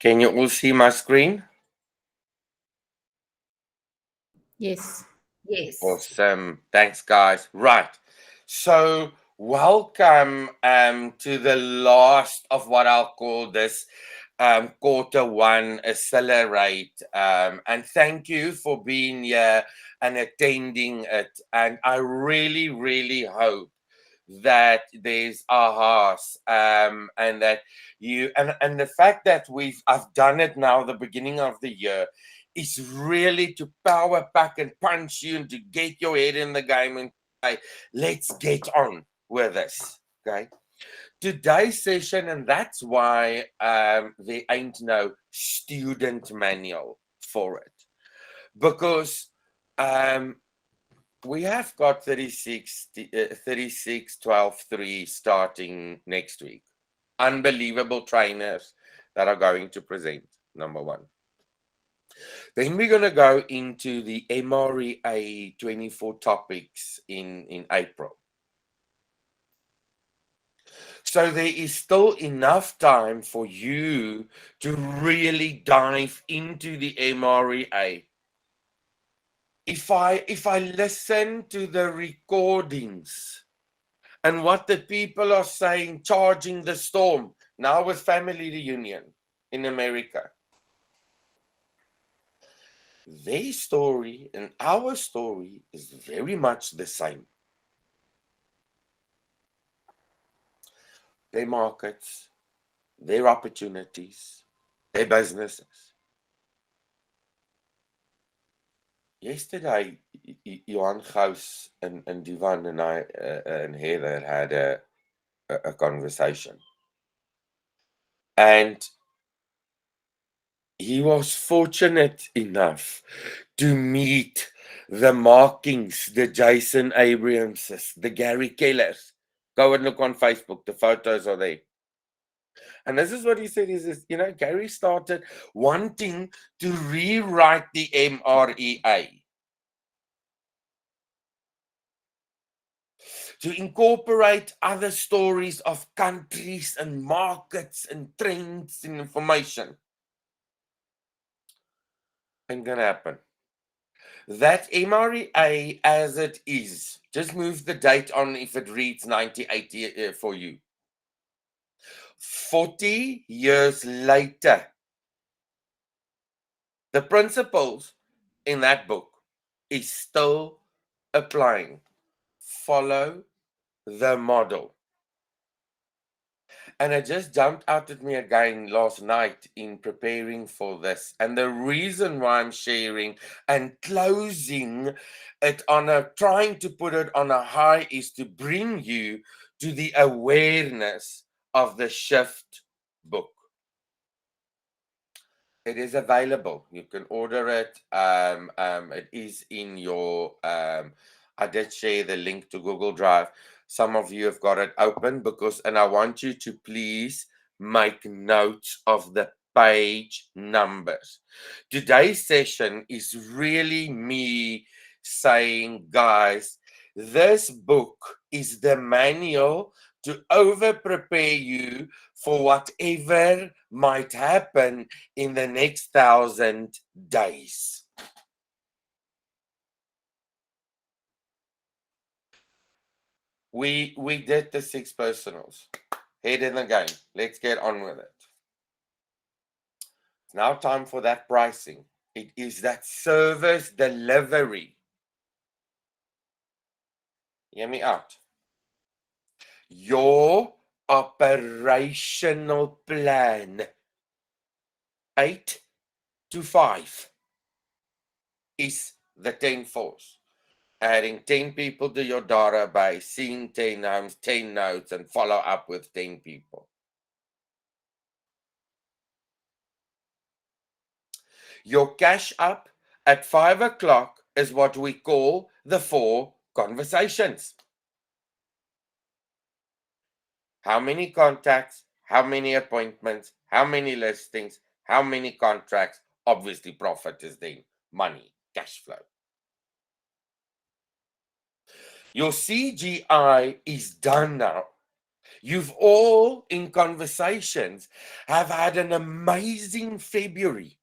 Can you all see my screen? Yes. Awesome. Thanks, guys. Right. So, welcome to the last of what I'll call this quarter one accelerate. And thank you for being here and attending it. And I really, really hope that there's ahas and that and the fact that I've done it now the beginning of the year is really to power pack and punch you and to get your head in the game and say, let's get on with this. Okay. Today's session, and that's why there ain't no student manual for it. Because we have got 36 12 3 starting next week. Unbelievable trainers that are going to present, number one. Then we're going to go into the MREA 24 topics in April. So there is still enough time for you to really dive into the MREA. If I listen to the recordings and what the people are saying, charging the storm now with family reunion in America, their story and our story is very much the same. Their markets, their opportunities, their businesses. Yesterday, Johan Gous and Divan and I and Heather had a conversation. And he was fortunate enough to meet the Markings, the Jason Abramses, the Gary Kellers. Go and look on Facebook. The photos are there. And this is what he said, is Gary started wanting to rewrite the MREA, to incorporate other stories of countries and markets and trends and information. Ain't gonna happen. That MREA as it is, just move the date on if it reads 1980 for you. 40 years later, the principles in that book is still applying. Follow the model. And it just jumped out at me again last night in preparing for this. And the reason why I'm sharing and closing it trying to put it on a high is to bring you to the awareness of the Shift book. It is available. You can order it. It is in your. I did share the link to Google Drive. Some of you have got it open and I want you to please make notes of the page numbers. Today's session is really me saying, guys, this book is the manual to over prepare you for whatever might happen in the next 1,000 days. We did the 6 personals. Head in the game. Let's get on with it. It's now time for that pricing. It is that service delivery. Hear me out. Your operational plan 8 to 5 is the 10 force. Adding 10 people to your database, seeing 10 homes, 10 notes, and follow up with 10 people. Your cash up at 5 o'clock is what we call the 4 conversations. How many contacts, how many appointments, how many listings, how many contracts. Obviously, profit is then money, cash flow. Your CGI is done now. You've all, in conversations, have had an amazing February.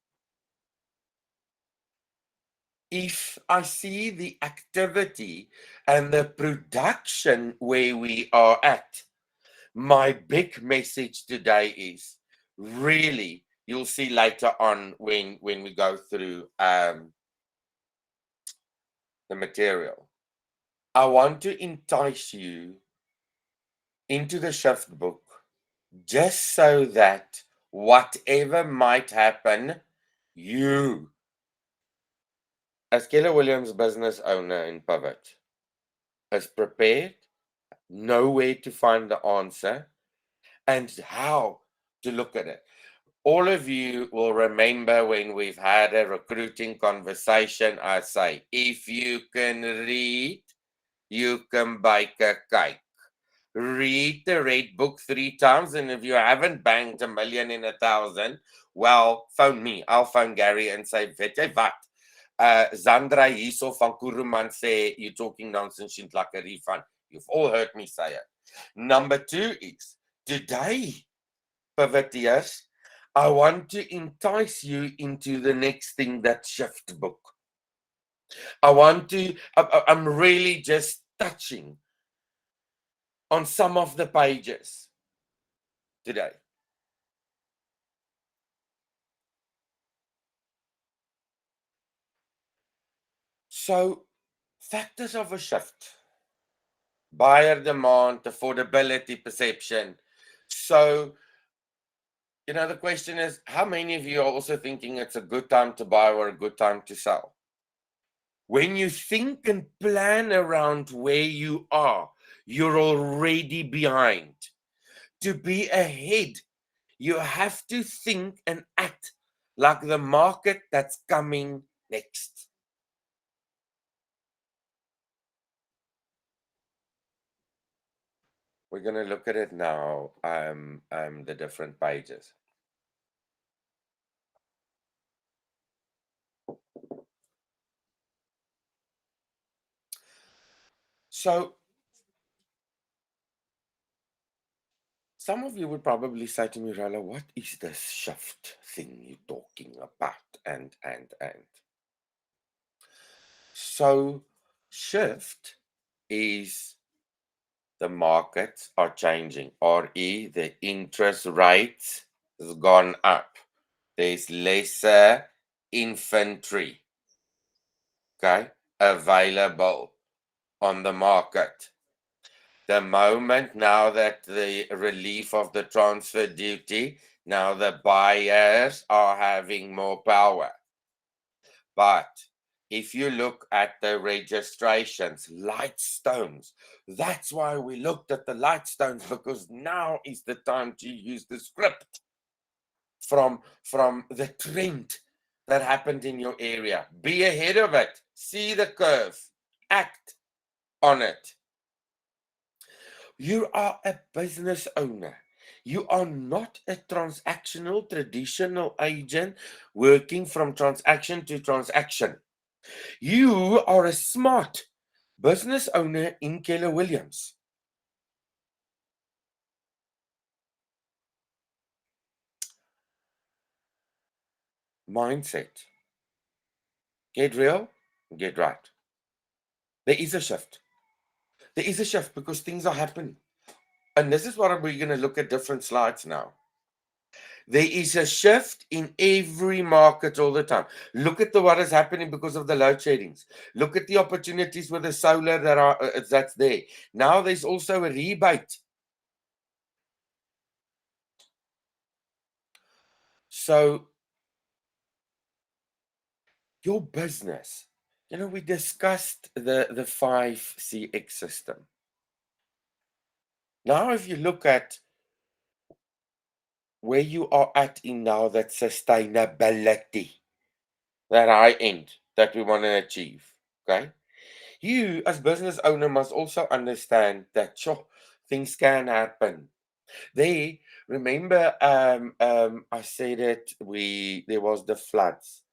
If I see the activity and the production where we are at, my big message today is really, you'll see later on when we go through the material. I want to entice you into the shift book just so that whatever might happen, you, as Keller Williams business owner in Pivot, is prepared, know where to find the answer, and how to look at it. All of you will remember when we've had a recruiting conversation, I say, if you can read, you can bake a cake. Read the red book 3 times, and if you haven't banged 1,000,000 in 1,000, well, phone me. I'll phone Gary and say, weet jy wat? Zandra hierso van Kuruman sê, you're talking nonsense, she's like a refund. You've all heard me say it. Number 2 is, today, Pivoteers, I want to entice you into the next thing, that shift book. I'm really just touching on some of the pages today. So, factors of a shift: buyer demand, affordability, perception. So, the question is, how many of you are also thinking it's a good time to buy or a good time to sell? When you think and plan around where you are, you're already behind. To be ahead, you have to think and act like the market that's coming next. We're going to look at it now, the different pages. So, some of you would probably say to me, Rala, what is this shift thing you're talking about? And. So, shift is the markets are changing, i.e., the interest rates has gone up. There's lesser inventory, okay, available on the market. The moment now that the relief of the transfer duty, now the buyers are having more power. But if you look at the registrations, Lightstones, that's why we looked at the Lightstones, because now is the time to use the script from the trend that happened in your area. Be ahead of it. See the curve. Act on it. You are a business owner. You are not a transactional, traditional agent working from transaction to transaction. You are a smart business owner in Keller Williams. Mindset. Get real, get right. There is a shift. There is a shift because things are happening. And this is what we're going to look at different slides now. There is a shift in every market all the time. Look at what is happening because of the load sheddings. Look at the opportunities with the solar that's there. Now there's also a rebate. So your business, we discussed the 5CX system. Now, if you look at where you are at in now that sustainability, that high end that we want to achieve, okay? You, as business owner, must also understand that things can happen. Remember, I said it. There was the floods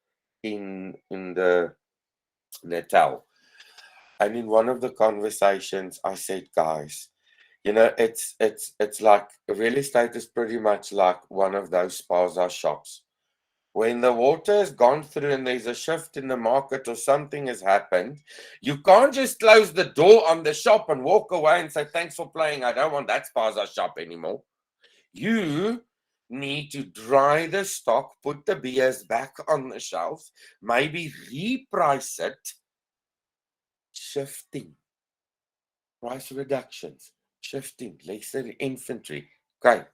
in the Natal, and in one of the conversations, I said, guys, It's like real estate is pretty much like one of those spaza shops. When the water has gone through and there's a shift in the market or something has happened, you can't just close the door on the shop and walk away and say, thanks for playing. I don't want that spaza shop anymore. You need to dry the stock, put the beers back on the shelf, maybe reprice it, shifting, price reductions, shifting, lesser inventory. Okay.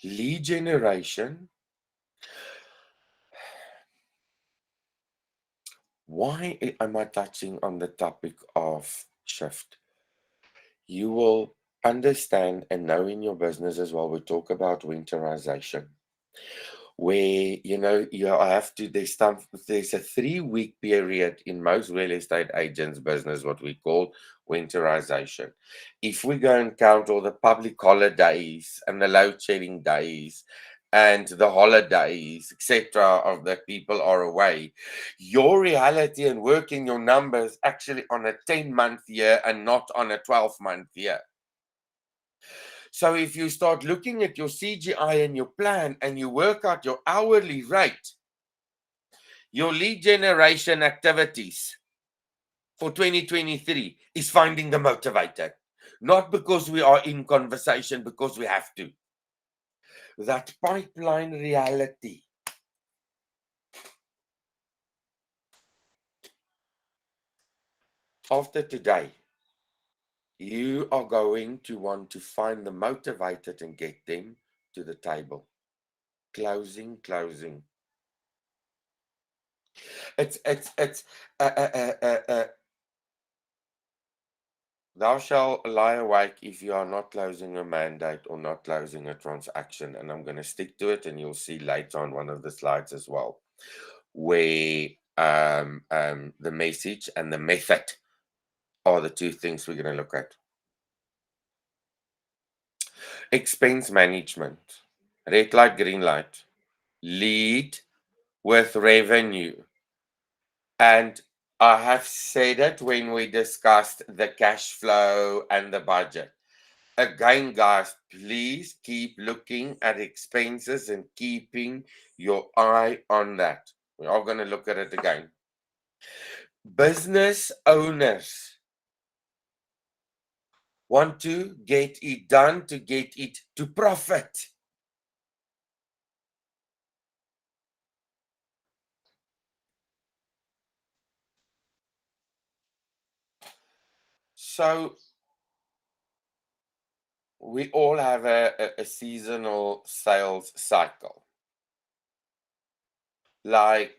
Lead generation. Why am I touching on the topic of shift? You will understand and know in your business as well. We talk about winterization, where you have to. There's a 3-week period in most real estate agents' business, what we call winterization. If we go and count all the public holidays and the load shedding days and the holidays, etc., of the people are away, your reality and working your numbers actually on a 10-month year and not on a 12-month year. So if you start looking at your CGI and your plan and you work out your hourly rate, your lead generation activities for 2023 is finding the motivator. Not because we are in conversation, because we have to. That pipeline reality. After today, you are going to want to find the motivated and get them to the table. Closing. It's thou shalt lie awake if you are not closing a mandate or not closing a transaction. And I'm going to stick to it, and you'll see later on one of the slides as well, where the message and the method are the two things we're going to look at. Expense management, red light, green light, lead with revenue. And I have said it when we discussed the cash flow and the budget. Again, guys, please keep looking at expenses and keeping your eye on that. We are going to look at it again. Business owners want to get it done, to get it to profit. So we all have a seasonal sales cycle. Like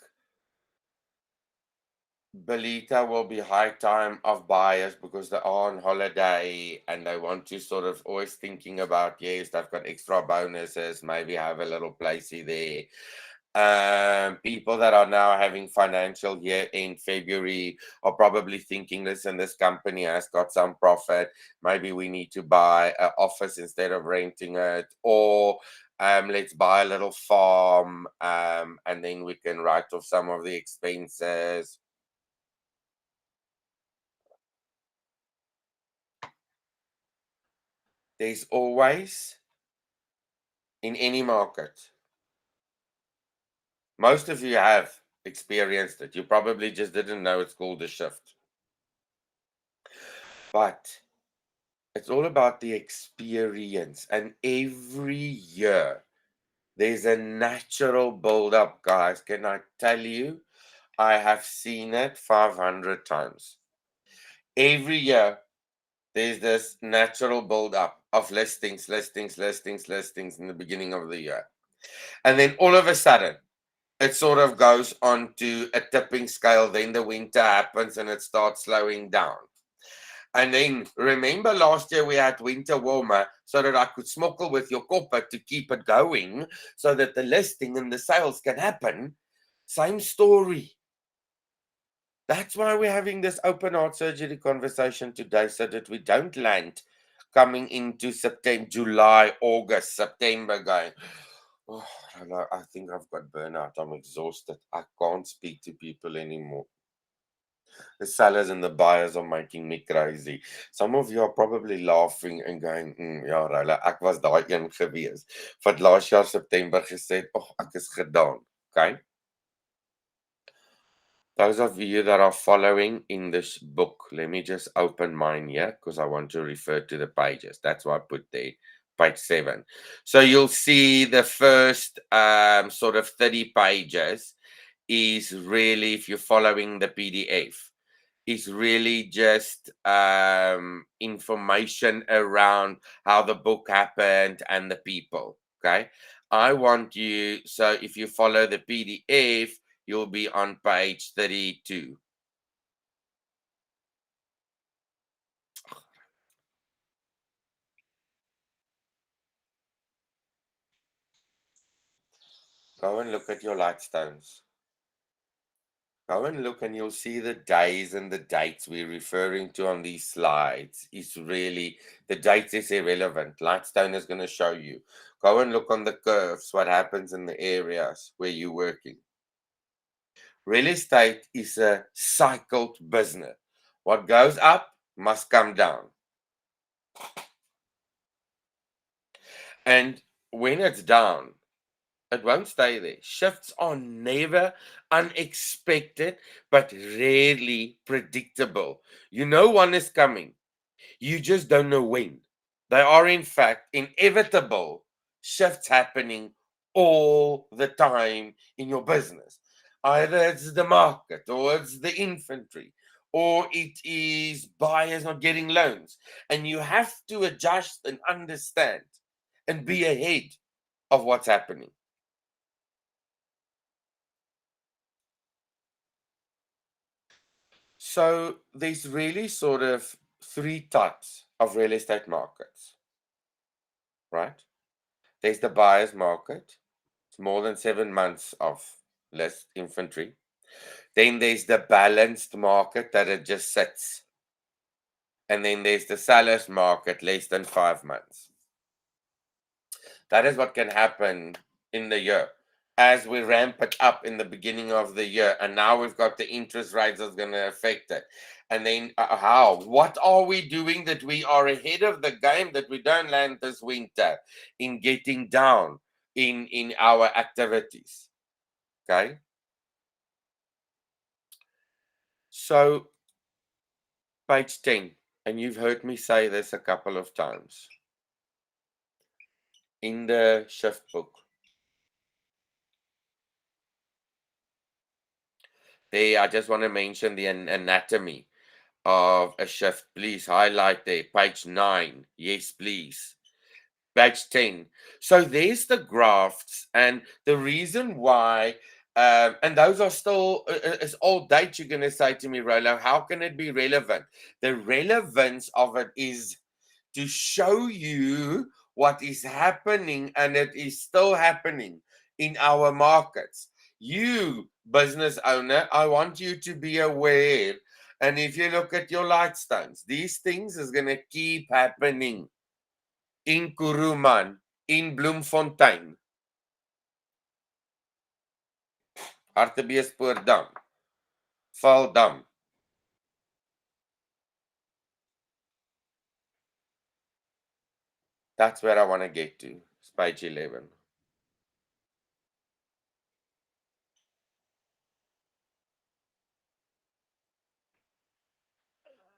Belita will be high time of buyers because they're on holiday and they want to sort of always thinking about, yes, they've got extra bonuses, maybe have a little placey there. People that are now having financial year in February are probably thinking, listen, this company has got some profit. Maybe we need to buy an office instead of renting it, or let's buy a little farm, and then we can write off some of the expenses. There's always, in any market, most of you have experienced it. You probably just didn't know it's called a shift. But it's all about the experience. And every year, there's a natural build-up, guys. Can I tell you? I have seen it 500 times. Every year, there's this natural build-up of listings in the beginning of the year. And then all of a sudden, it sort of goes on to a tipping scale. Then the winter happens and it starts slowing down. And then remember last year we had winter warmer so that I could smokle with your corporate to keep it going so that the listing and the sales can happen. Same story. That's why we're having this open heart surgery conversation today, so that we don't land coming into September, July, August, September going, oh, I think I've got burnout. I'm exhausted. I can't speak to people anymore. The sellers and the buyers are making me crazy. Some of you are probably laughing and going, ja, Rola, ek was daai een gewees. Wat laas jaar September gesê het, "Ag, ek is gedaan." Okay? Those of you that are following in this book, let me just open mine here because I want to refer to the pages. That's why I put there, page 7. So you'll see the first sort of 30 pages is really, if you're following the PDF, is really just information around how the book happened and the people. Okay. I want you, so if you follow the PDF, you'll be on page 32. Go and look at your lightstones. Go and look and you'll see the days and the dates we're referring to on these slides. Is really, the dates is irrelevant. Lightstone is going to show you. Go and look on the curves, what happens in the areas where you're working. Real estate is a cycled business. What goes up must come down. And when it's down, it won't stay there. Shifts are never unexpected, but rarely predictable. You know one is coming. You just don't know when. They are, in fact, inevitable shifts happening all the time in your business. Either it's the market, or it's the infantry, or it is buyers not getting loans. And you have to adjust and understand and be ahead of what's happening. So there's really sort of 3 types of real estate markets, right? There's the buyer's market. It's more than 7 months of list inventory. Then there's the balanced market that it just sits. And then there's the seller's market, less than 5 months. That is what can happen in the year. As we ramp it up in the beginning of the year, and now we've got the interest rates that's going to affect it. And then how? What are we doing that we are ahead of the game, that we don't land this winter in getting down in our activities? Okay. So, page 10, and you've heard me say this a couple of times. In the shift book, I just want to mention the anatomy of a shift. Please highlight there. Page 9. Yes, please. Page 10. So there's the graphs, and the reason why, and those are still, it's old date, you're going to say to me, Rolo, how can it be relevant? The relevance of it is to show you what is happening, and it is still happening in our markets. You, business owner, I want you to be aware. And if you look at your lightstones, these things is going to keep happening in Kuruman, in Bloemfontein, Hartbeespoortdam, Valdam. That's where I want to get to. It's page 11.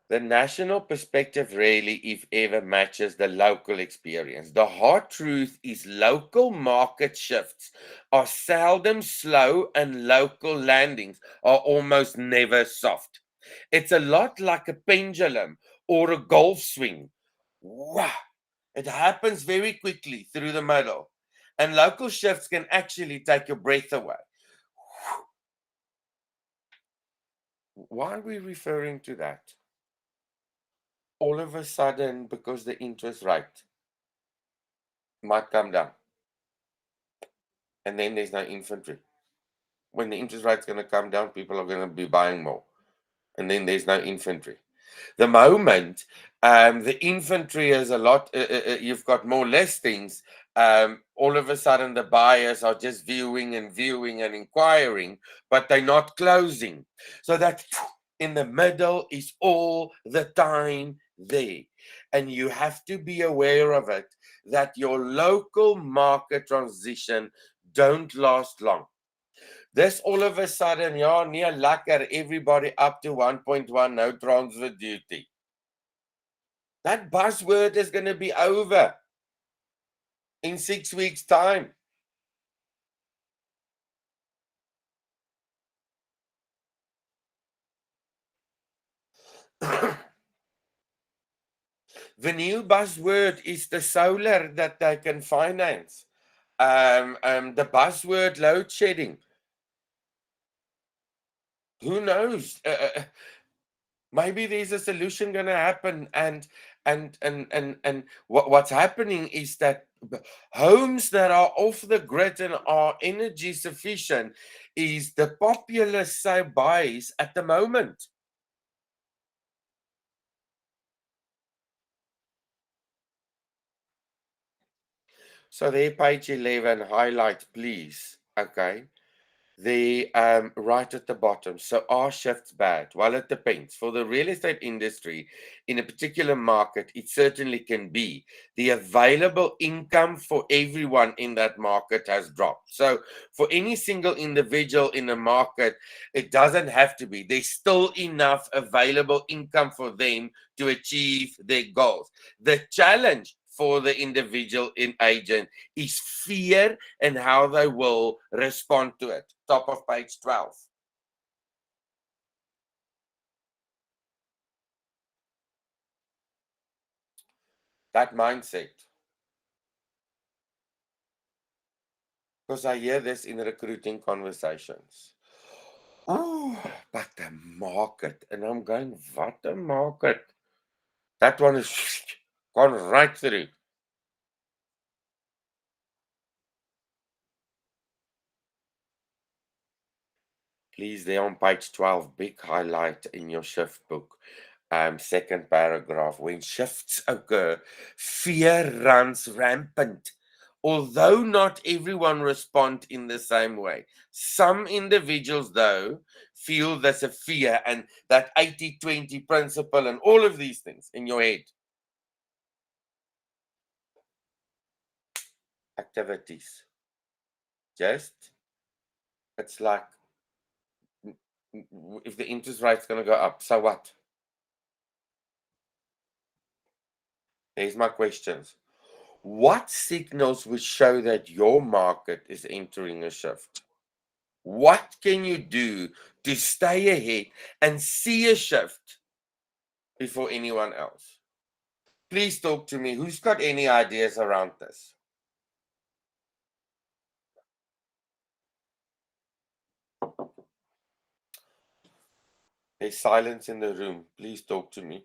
The national perspective rarely, if ever, matches the local experience. The hard truth is local market shifts are seldom slow, and local landings are almost never soft. It's a lot like a pendulum or a golf swing. Wow. It happens very quickly through the middle, and local shifts can actually take your breath away. Why are we referring to that? All of a sudden, because the interest rate might come down, and then there's no inventory. When the interest rate's going to come down, people are going to be buying more, and then there's no inventory. The moment the inventory is a lot, you've got more listings. All of a sudden, the buyers are just viewing and inquiring, but they're not closing. So that in the middle is all the time there. And you have to be aware of it, that your local market transition don't last long. This all of a sudden, ja, nee, lekker, everybody up to 1.1, no transfer duty. That buzzword is going to be over in 6 weeks' time. The new buzzword is the solar that they can finance. The buzzword load shedding. Who knows? Maybe there's a solution going to happen, and what's happening is that homes that are off the grid and are energy sufficient is the popular buys at the moment. So there, page 11, highlight, please. Okay. The right at the bottom. So are shifts bad? Well, it depends. For the real estate industry, in a particular market, it certainly can be. The available income for everyone in that market has dropped. So for any single individual in a market, it doesn't have to be. There's still enough available income for them to achieve their goals. The challenge for the individual agent is fear and how they will respond to it. Top of page 12. That mindset. Because I hear this in recruiting conversations. Oh, but the market. And I'm going, what the market? That one is gone right through. Please, there on page 12, big highlight in your shift book. Second paragraph. When shifts occur, fear runs rampant. Although not everyone respond in the same way. Some individuals, though, feel there's a fear and that 80-20 principle and all of these things in your head. Activities. Just, it's like, if the interest rate's going to go up, so what? Here's my questions. What signals would show that your market is entering a shift? What can you do to stay ahead and see a shift before anyone else? Please talk to me. Who's got any ideas around this? There's silence in the room. Please talk to me.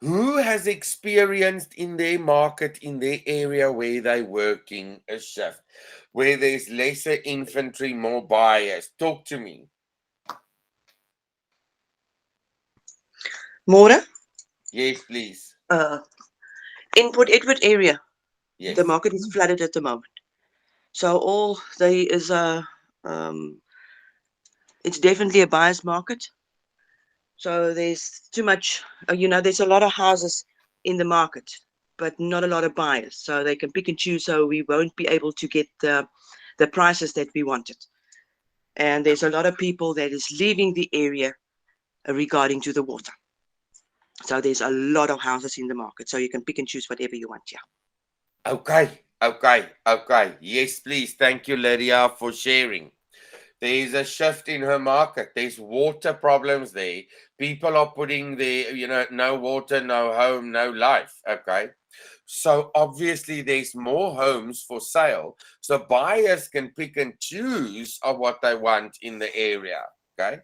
Who has experienced in their market, in their area where they're working, a shift, where there's lesser inventory, more buyers? Talk to me. Mora? Yes, please. In Port Edward area, Yes. the market is flooded at the moment. So there is it's definitely a buyer's market. So there's too much, there's a lot of houses in the market, but not a lot of buyers. So they can pick and choose. So we won't be able to get the prices that we wanted. And there's a lot of people that is leaving the area regarding to the water. So there's a lot of houses in the market. So you can pick and choose whatever you want. Yeah. Okay. Yes, please. Thank you, Lydia, for sharing. There's a shift in her market. There's water problems there. People are putting their, no water, no home, no life. Okay. So obviously there's more homes for sale. So buyers can pick and choose of what they want in the area. Okay.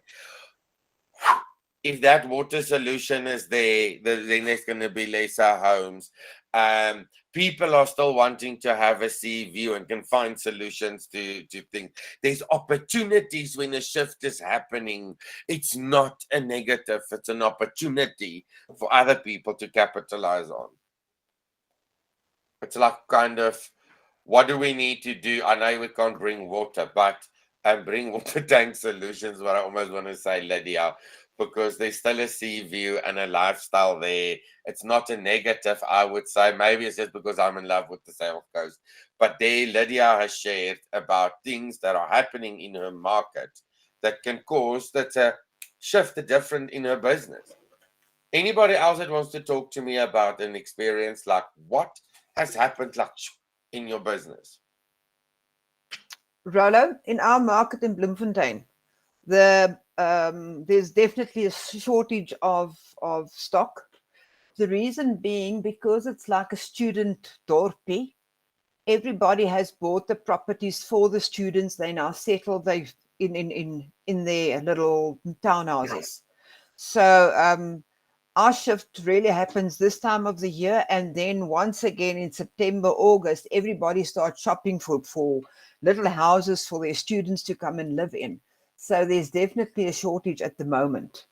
If that water solution is there, then there's going to be lesser homes. People are still wanting to have a sea view and can find solutions to think. There's opportunities when a shift is happening. It's not a negative, it's an opportunity for other people to capitalize on. It's like kind of, what do we need to do? I know we can't bring water, but and bring water tank solutions, what I almost want to say, Lydia, because there's still a sea view and a lifestyle there. It's not a negative, I would say. Maybe it's just because I'm in love with the South Coast. But there, Lydia has shared about things that are happening in her market that can cause that to shift the different in her business. Anybody else that wants to talk to me about an experience like what has happened like in your business? Rolo, in our market in Bloemfontein, there's definitely a shortage of stock. The reason being because it's like a student dorpie. Everybody has bought the properties for the students. They now settle they in their little townhouses. So our shift really happens this time of the year, and then once again in September, August, everybody starts shopping for little houses for their students to come and live in. So there's definitely a shortage at the moment.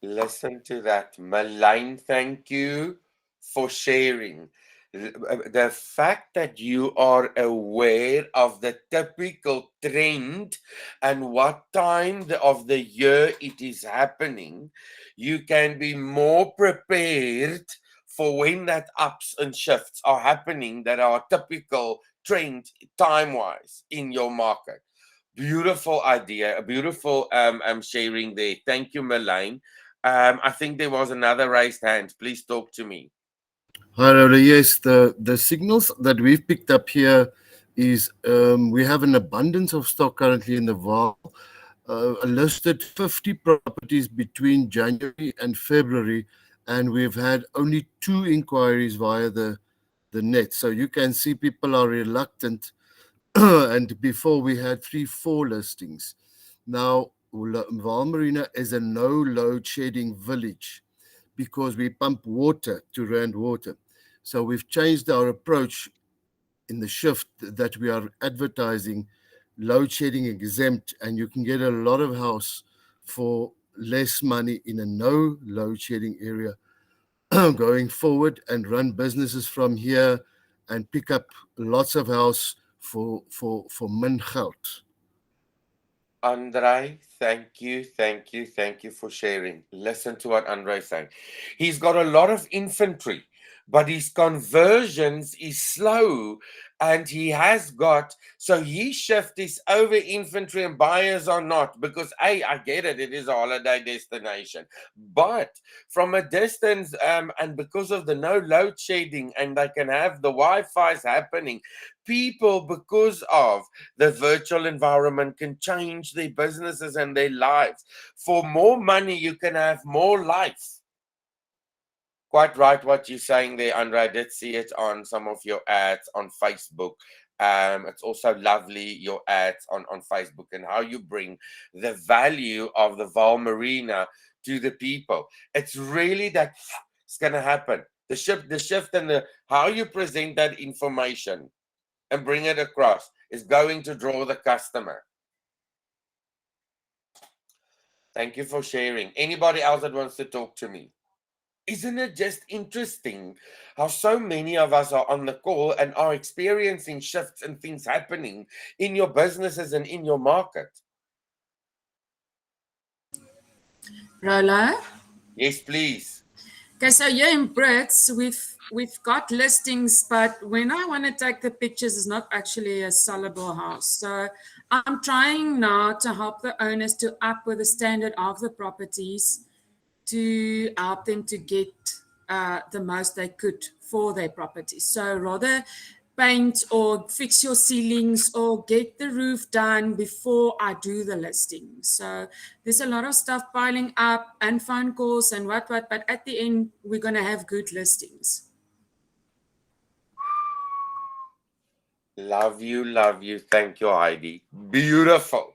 Listen to that. Malaine, thank you for sharing. The fact that you are aware of the typical trend and what time of the year it is happening, you can be more prepared for when that ups and shifts are happening that are typical trend time-wise in your market. Beautiful idea, a beautiful sharing there. Thank you, Malaine. I think there was another raised hand. Please talk to me. Hi, Rhoda. Yes, the signals that we've picked up here is we have an abundance of stock currently in the Vaal. Listed 50 properties between January and February, and we've had only 2 inquiries via the net. So you can see people are reluctant. And before we had 3-4 listings. Now, Vaal Marina is a no load shedding village because we pump water to Rand Water. So we've changed our approach in the shift that we are advertising load shedding exempt, and you can get a lot of house for less money in a no load shedding area going forward, and run businesses from here and pick up lots of house for min geld. Andre, thank you for sharing. Listen to what Andre is saying. He's got a lot of inventory, but his conversions is slow, and he has got, so his shift is over inventory and buyers are not, because I get it, it is a holiday destination, but from a distance, and because of the no load shedding, and they can have the Wi-Fi's happening, people, because of the virtual environment, can change their businesses and their lives. For more money, you can have more life. Quite right what you're saying there, Andre. I did see it on some of your ads on Facebook. It's also lovely, your ads on Facebook, and how you bring the value of the Vaal Marina to the people. It's really that it's going to happen. The shift and how you present that information and bring it across is going to draw the customer. Thank you for sharing. Anybody else that wants to talk to me? Isn't it just interesting how so many of us are on the call and are experiencing shifts and things happening in your businesses and in your market? Rola? Yes, please. Okay, so here in Brits, we've got listings, but when I want to take the pictures, it's not actually a sellable house. So I'm trying now to help the owners to up with the standard of the properties to help them to get the most they could for their property. So rather paint or fix your ceilings or get the roof done before I do the listing. So there's a lot of stuff piling up and phone calls and what, but at the end, we're going to have good listings. Love you. Thank you, Heidi. Beautiful.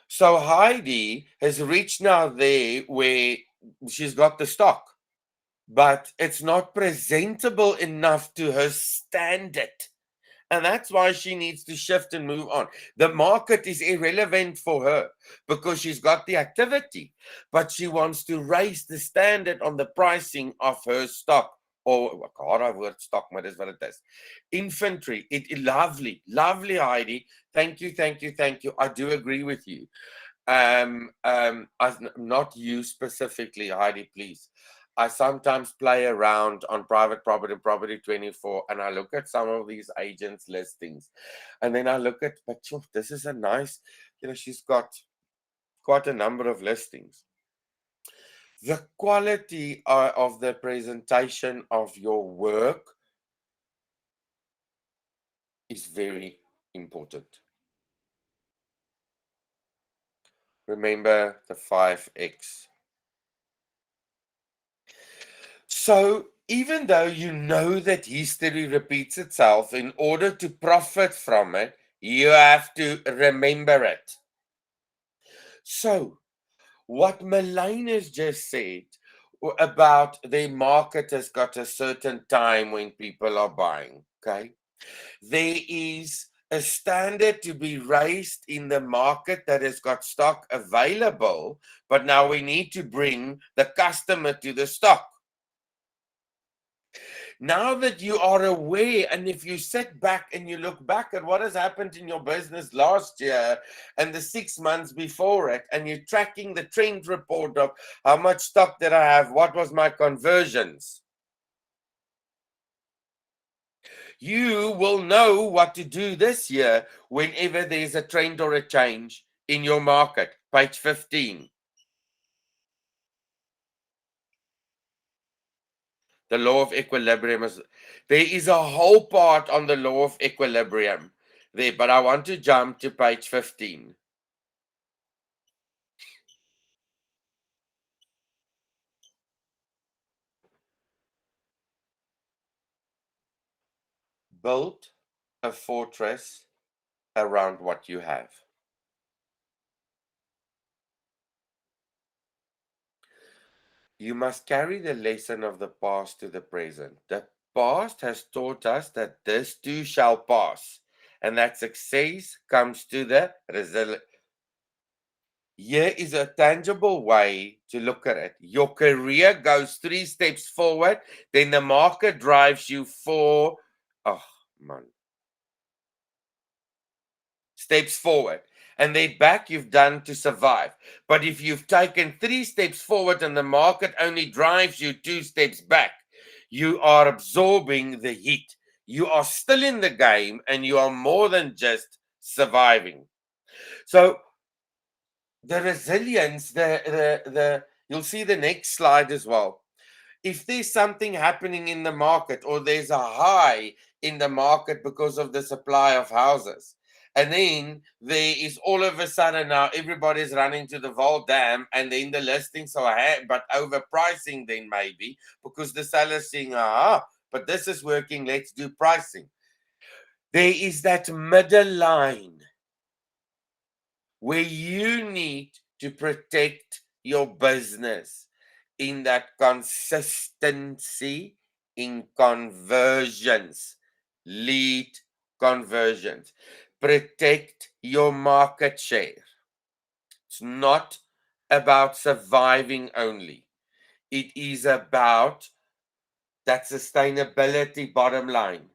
So Heidi has reached now there where she's got the stock, but it's not presentable enough to her standard. And that's why she needs to shift and move on. The market is irrelevant for her because she's got the activity, but she wants to raise the standard on the pricing of her stock or God, I word stock, but that's what it is. Inventory, lovely, lovely, Heidi. Thank you, thank you, thank you. I do agree with you. Not you specifically, Heidi, please. I sometimes play around on private property, Property 24, and I look at some of these agents' listings, and then I look at, but this is a nice, she's got quite a number of listings. The quality of the presentation of your work is very important. Remember the 5X. So even though you know that history repeats itself, in order to profit from it, you have to remember it. So what Melaine has just said about the market has got a certain time when people are buying, okay? There is a standard to be raised in the market that has got stock available, but now we need to bring the customer to the stock. Now that you are aware, and if you sit back and you look back at what has happened in your business last year and the 6 months before it, and you're tracking the trend report of how much stock did I have, what was my conversions, you will know what to do this year whenever there's a trend or a change in your market. Page 15. The law of equilibrium there is a whole part on the law of equilibrium there, but I want to jump to page 15. Build a fortress around what you have. You must carry the lesson of the past to the present. The past has taught us that this too shall pass, and that success comes to the resilience. Here is a tangible way to look at it. Your career goes 3 steps forward, then the market drives you 4 steps forward. And then back you've done to survive. But if you've taken 3 steps forward and the market only drives you 2 steps back, you are absorbing the heat. You are still in the game and you are more than just surviving. So the resilience, you'll see the next slide as well. If there's something happening in the market or there's a high in the market because of the supply of houses, and then there is all of a sudden now everybody's running to the Vaal Dam, and then the listings are but overpricing then maybe because the seller's saying, but this is working, let's do pricing. There is that middle line where you need to protect your business in that consistency in conversions, lead conversions. Protect your market share. It's not about surviving only. It is about that sustainability bottom line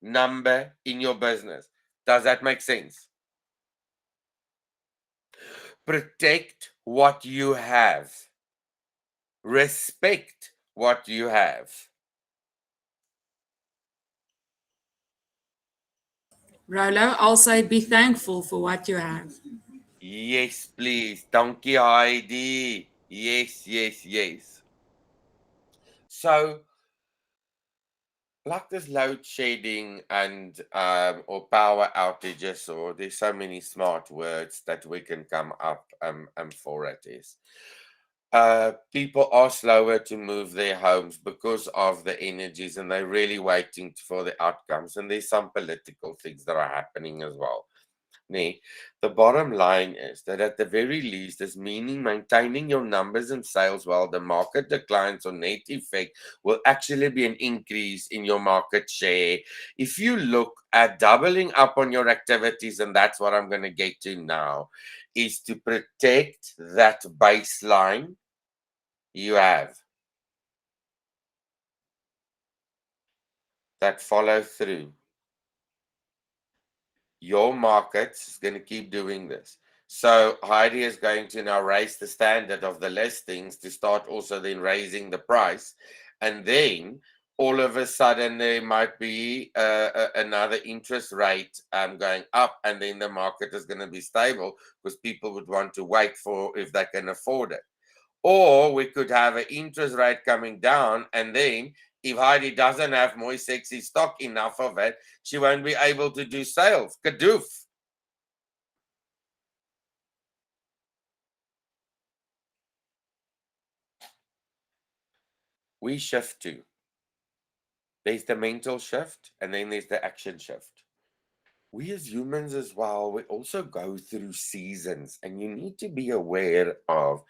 number in your business. Does that make sense? Protect what you have. Respect what you have. Rolo, I'll say be thankful for what you have. Yes, please. Dankie, Heidi. Yes, yes, yes. So, like this load shedding and or power outages, or there's so many smart words that we can come up for it is. People are slower to move their homes because of the energies, and they're really waiting for the outcomes. And there's some political things that are happening as well. The bottom line is that at the very least, is meaning maintaining your numbers and sales while the market declines or net effect will actually be an increase in your market share. If you look at doubling up on your activities, and that's what I'm going to get to now, is to protect that baseline you have. that follow through, your market is going to keep doing this. So Heidi is going to now raise the standard of the listings to start also then raising the price. And then all of a sudden there might be another interest rate going up, and then the market is going to be stable because people would want to wait for if they can afford it. Or we could have an interest rate coming down, and then if Heidi doesn't have more sexy stock enough of it, she won't be able to do sales. Kadoof. We shift too. There's the mental shift, and then there's the action shift. We as humans as well, we also go through seasons, and you need to be aware of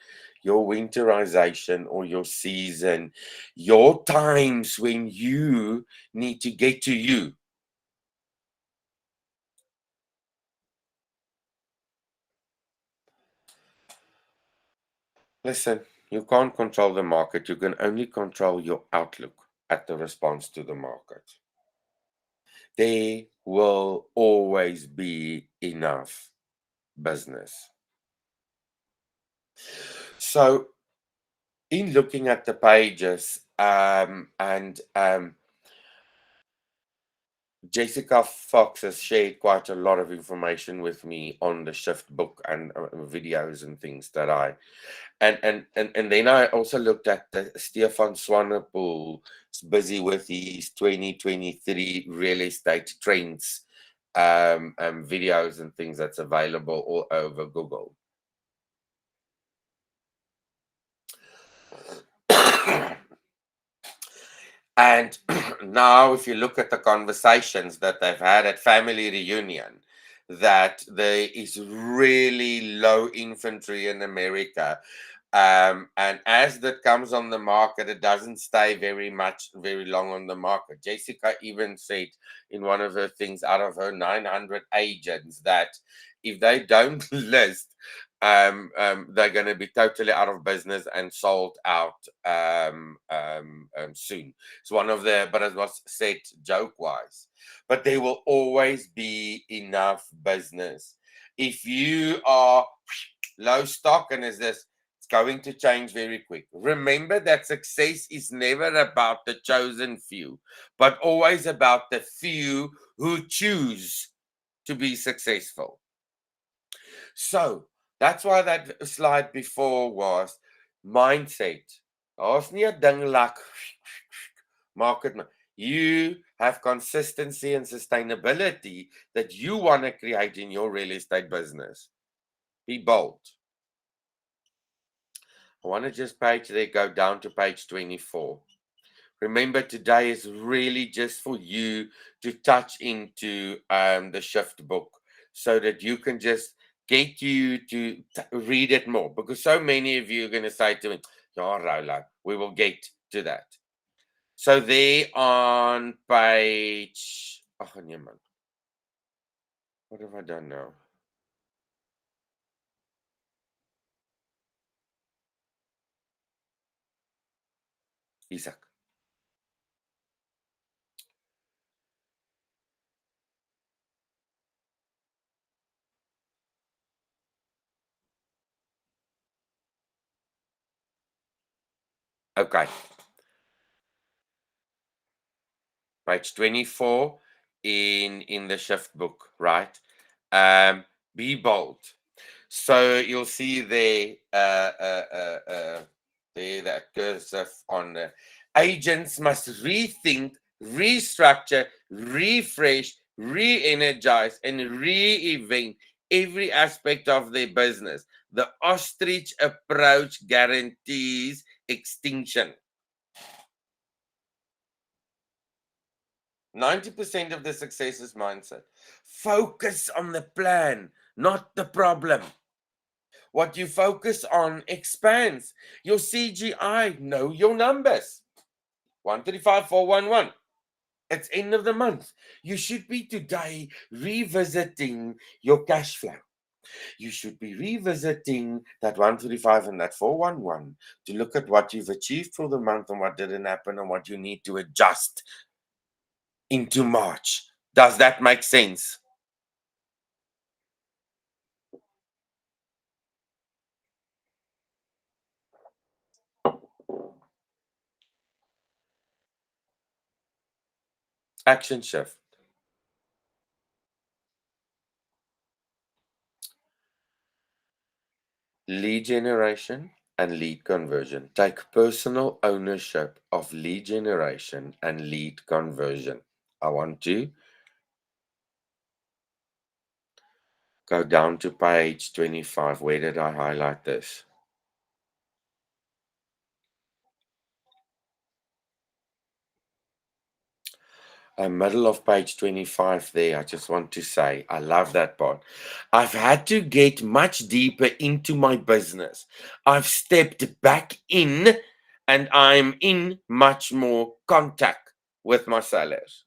your winterization or your season, your times when you need to get to you. Listen, you can't control the market. You can only control your outlook at the response to the market. There will always be enough business. So, in looking at the pages, Jessica Fox has shared quite a lot of information with me on the Shift book and videos and things that I and then I also looked at the Stefan Swanepoel is busy with his 2023 real estate trends videos and things that's available all over Google. And now, if you look at the conversations that they've had at family reunion, that there is really low inventory in America. And as that comes on the market, it doesn't stay very long on the market. Jessica even said in one of her things, out of her 900 agents, that if they don't list, they're going to be totally out of business and sold out soon. It's one of the, but it was said joke wise. But there will always be enough business. If you are low stock and is this, it's going to change very quick. Remember that success is never about the chosen few, but always about the few who choose to be successful. So that's why that slide before was mindset. Daar's nie 'n ding like market. You have consistency and sustainability that you want to create in your real estate business. Be bold. I want to just go down to page 24. Remember, today is really just for you to touch into the Shift book so that you can just get you to read it more, because so many of you are going to say to me, "Yeah, Roland, we will get to that." So there on page, oh, nee man, what have I done now? Isaac. Okay. Page 24 in the Shift book, right? Be bold. So you'll see there, there that cursor on the agents must rethink, restructure, refresh, re-energize, and re-event every aspect of their business. The ostrich approach guarantees extinction. 90% of the success is mindset. Focus on the plan, not the problem. What you focus on expands. Your CGI, know your numbers. 135,411. It's end of the month. You should be today revisiting your cash flow. You should be revisiting that 135 and that 411 to look at what you've achieved for the month and what didn't happen and what you need to adjust into March. Does that make sense? Action shift. Lead generation and lead conversion. Take personal ownership of lead generation and lead conversion. I want to go down to page 25. Where did I highlight this? Middle of page 25 there. I just want to say, I love that part. I've had to get much deeper into my business. I've stepped back in and I'm in much more contact with my sellers.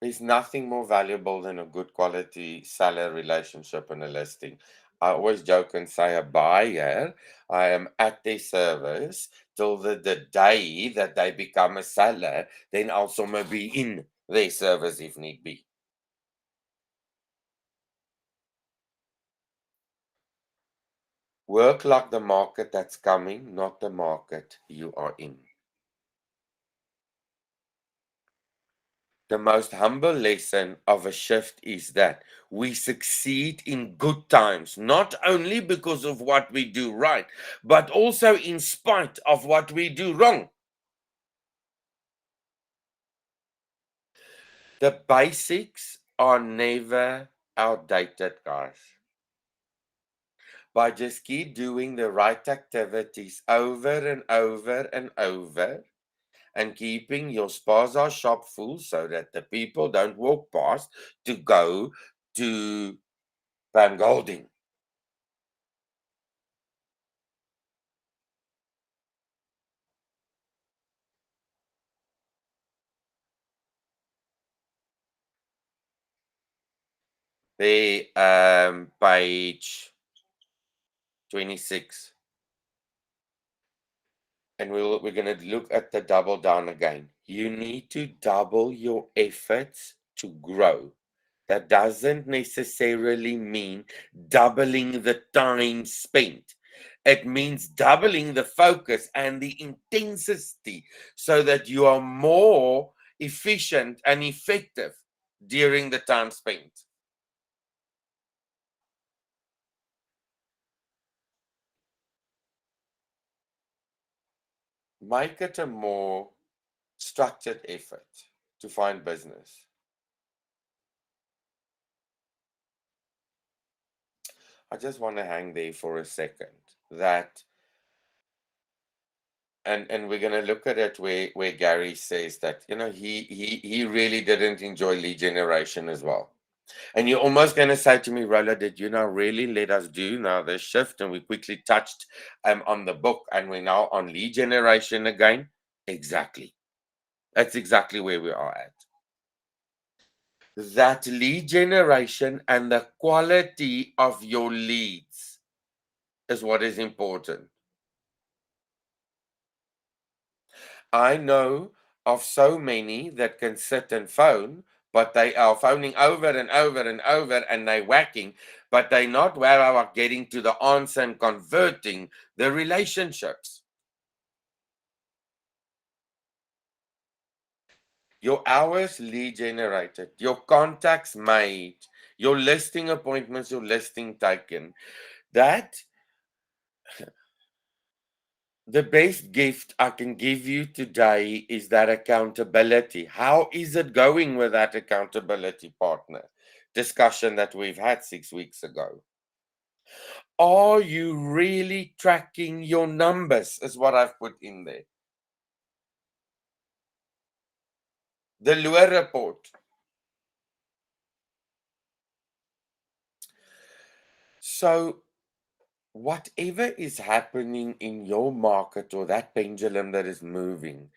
There's nothing more valuable than a good quality seller relationship and a listing. I always joke and say a buyer, I am at their service till the day that they become a seller, then also maybe in their service if need be. Work like the market that's coming, not the market you are in. The most humble lesson of a shift is that we succeed in good times, not only because of what we do right, but also in spite of what we do wrong. The basics are never outdated, guys. By just keep doing the right activities over and over and over, and keeping your spaza shop full so that the people don't walk past to go to Van Golding. The page 26. And we're going to look at the double down again. You need to double your efforts to grow. That doesn't necessarily mean doubling the time spent. It means doubling the focus and the intensity so that you are more efficient and effective during the time spent. Make it a more structured effort to find business. I just want to hang there for a second. That and we're going to look at it where Gary says that he really didn't enjoy lead generation as well. And you're almost going to say to me, Rolla, did you now really let us do now this shift? And we quickly touched on the book and we're now on lead generation again. Exactly. That's exactly where we are at. That lead generation and the quality of your leads is what is important. I know of so many that can sit and phone, but they are phoning over and over and over and they're whacking, but they're not where I are getting to the answer and converting the relationships. Your hours lead generated, your contacts made, your listing appointments, your listing taken. That the best gift I can give you today is that accountability. How is it going with that accountability partner discussion that we've had 6 weeks ago? Are you really tracking your numbers? Is what I've put in there. The Lure report. So, whatever is happening in your market or that pendulum that is moving,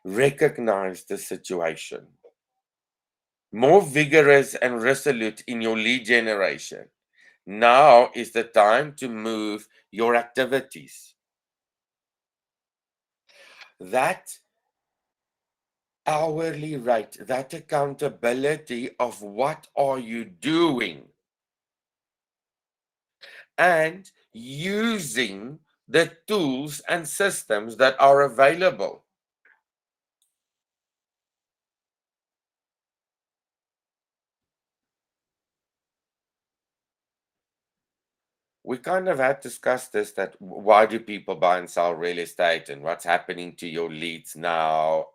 recognize the situation. More vigorous and resolute in your lead generation. Now is the time to move your activities. that hourly rate, that accountability of what are you doing, and using the tools and systems that are available. We kind of had discussed this, that why do people buy and sell real estate and what's happening to your leads now.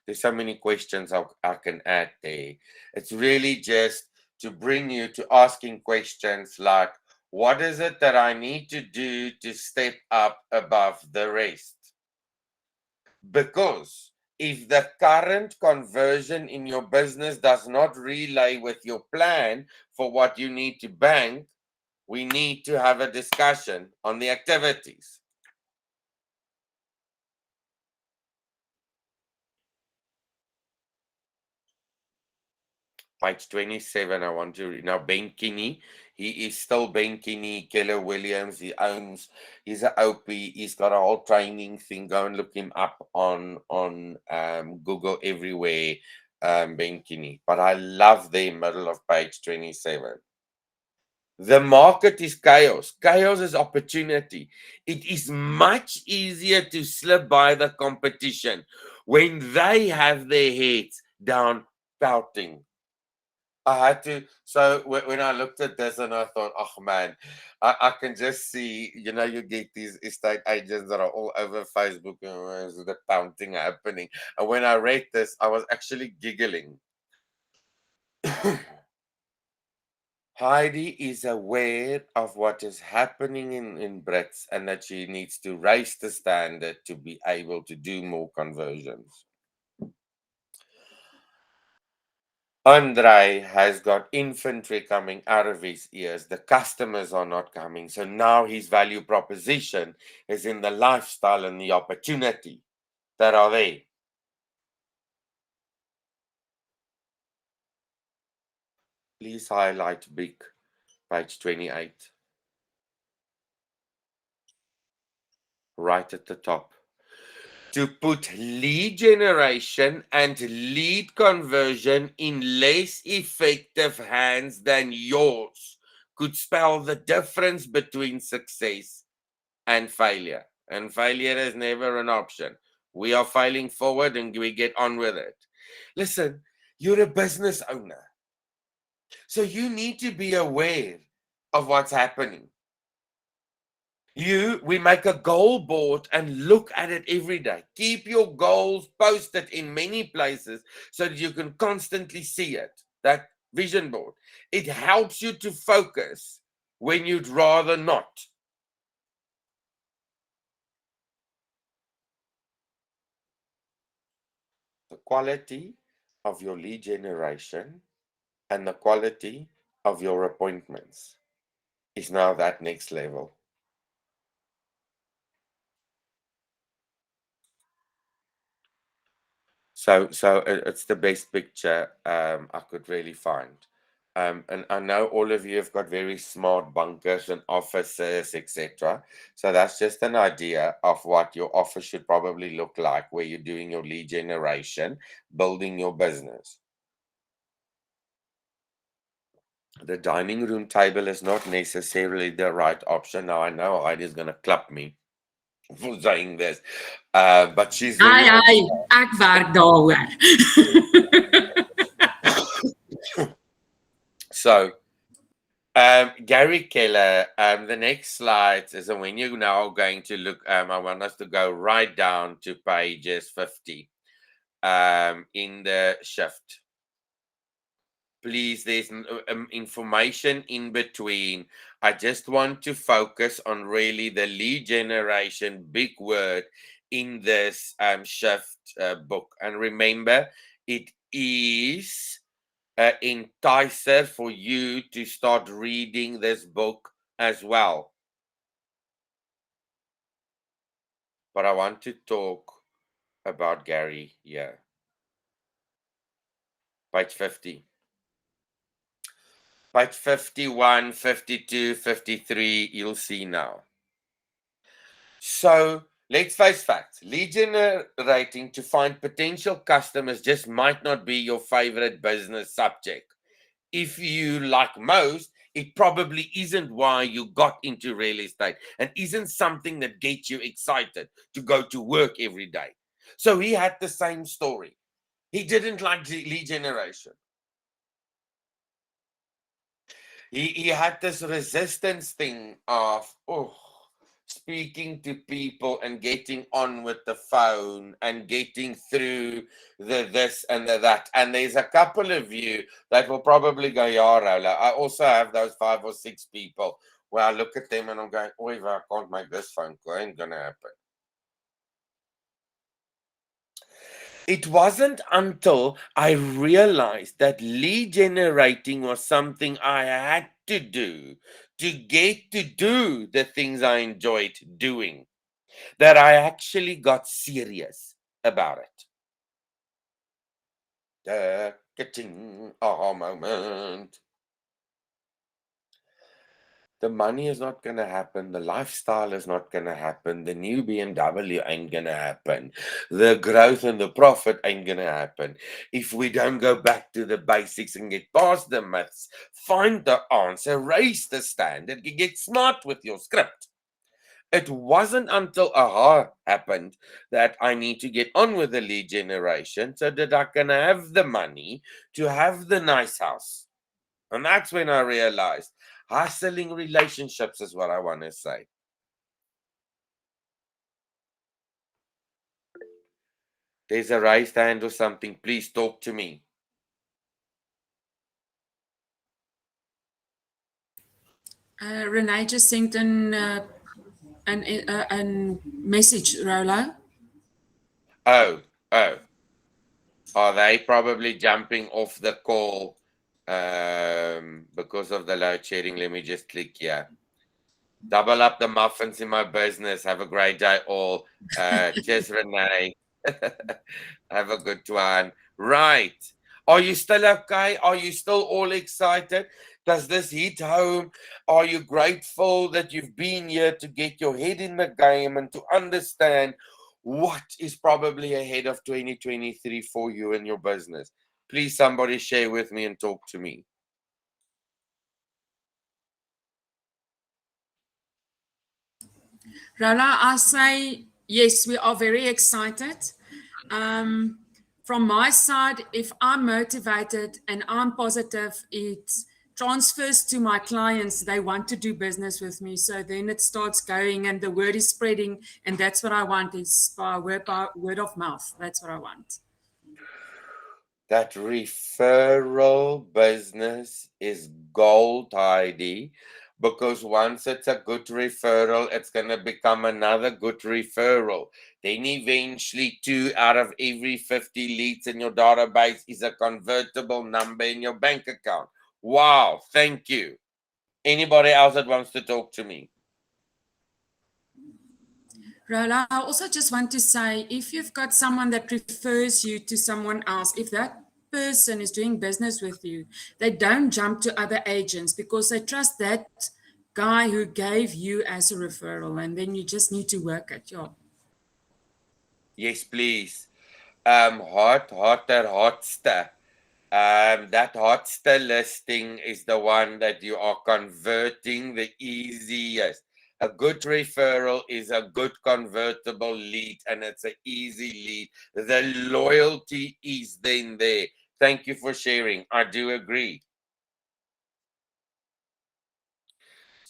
There's so many questions I can add there. It's really just to bring you to asking questions like, what is it that I need to do to step up above the rest? Because if the current conversion in your business does not relay with your plan for what you need to bank, we need to have a discussion on the activities. Page 27, I want to read. Now, Ben Kinney, he is still Ben Kinney, Keller Williams. He's an OP. He's got a whole training thing. Go and look him up on Google everywhere, Ben Kinney. But I love the middle of page 27. The market is chaos. Chaos is opportunity. It is much easier to slip by the competition when they have their heads down pouting. I had to, so when I looked at this and I thought, oh man, I can just see, you get these estate agents that are all over Facebook and there's the pouting happening. And when I read this, I was actually giggling. Heidi is aware of what is happening in Brits and that she needs to raise the standard to be able to do more conversions. Andre has got infantry coming out of his ears. The customers are not coming. So now his value proposition is in the lifestyle and the opportunity that are there. Please highlight big, page 28. Right at the top. To put lead generation and lead conversion in less effective hands than yours could spell the difference between success and failure. And failure is never an option. We are failing forward and we get on with it. Listen, you're a business owner. So you need to be aware of what's happening. We make a goal board and look at it every day. Keep your goals posted in many places so that you can constantly see it. That vision board. It helps you to focus when you'd rather not. The quality of your lead generation and the quality of your appointments is now that next level. So it's the best picture I could really find. And I know all of you have got very smart bunkers and offices, etc. So that's just an idea of what your office should probably look like, where you're doing your lead generation, building your business. The dining room table is not necessarily the right option. Now I know Heidi's going to clap me for saying this, but she's very Ek werk daaroor. So, Gary Keller, the next slide is when you're now going to look, I want us to go right down to pages 50 in the shift. Please, there's information in between. I just want to focus on really the lead generation, big word in this shift book. And remember, it is enticer for you to start reading this book as well. But I want to talk about Gary here. Page 50. Page 51, 52, 53, you'll see now. So Let's face facts. Lead generating to find potential customers just might not be your favorite business subject. If you, like most, it probably isn't why you got into real estate and isn't something that gets you excited to go to work every day. So he had the same story. He didn't like lead generation. He had this resistance thing of, speaking to people and getting on with the phone and getting through the this and the that. And there's a couple of you that will probably go, yeah, Rola. I also have those 5 or 6 people where I look at them and I'm going, oh, if I can't make this phone call, it ain't gonna happen. It wasn't until I realized that lead generating was something I had to do to get to do the things I enjoyed doing that I actually got serious about it. The kitchen moment. The money is not going to happen. The lifestyle is not going to happen. The new BMW ain't going to happen. The growth and the profit ain't going to happen. If we don't go back to the basics and get past the myths, find the answer, raise the standard, get smart with your script. It wasn't until aha happened that I need to get on with the lead generation so that I can have the money to have the nice house. And that's when I realized hustling relationships is what I want to say. There's a raised hand or something. Please talk to me. Renee just sent an message, Rola. Oh. Are they probably jumping off the call because of the load shedding? Let me just click here. Double up the muffins in my business. Have a great day all. Cheers, Renee. Have a good one. Right. Are you still okay? Are you still all excited? Does this hit home? Are you grateful that you've been here to get your head in the game and to understand what is probably ahead of 2023 for you and your business? Please, somebody share with me and talk to me. Rola, I say yes, we are very excited. From my side, if I'm motivated and I'm positive, it transfers to my clients. They want to do business with me. So then it starts going and the word is spreading. And that's what I want, is by word of mouth. That's what I want. That referral business is gold, Heidi, because once it's a good referral, it's going to become another good referral. Then eventually 2 out of every 50 leads in your database is a convertible number in your bank account. Wow, thank you. Anybody else that wants to talk to me? Rola, I also just want to say, if you've got someone that refers you to someone else, if that person is doing business with you, they don't jump to other agents because they trust that guy who gave you as a referral, and then you just need to work at your. Yes, please. Hotster. That Hotster listing is the one that you are converting the easiest. A good referral is a good convertible lead, and it's an easy lead. The loyalty is then there. Thank you for sharing. I do agree.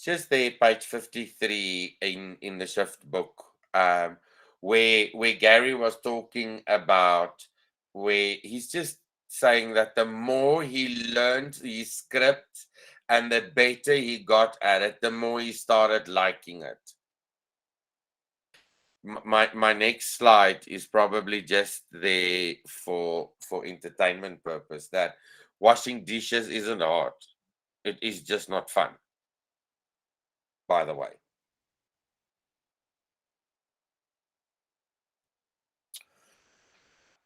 Just there, page 53 in the Shift book, where Gary was talking about, where he's just saying that the more he learned his script and the better he got at it, the more he started liking it. My next slide is probably just there for entertainment purpose, that washing dishes isn't hard. It is just not fun, by the way.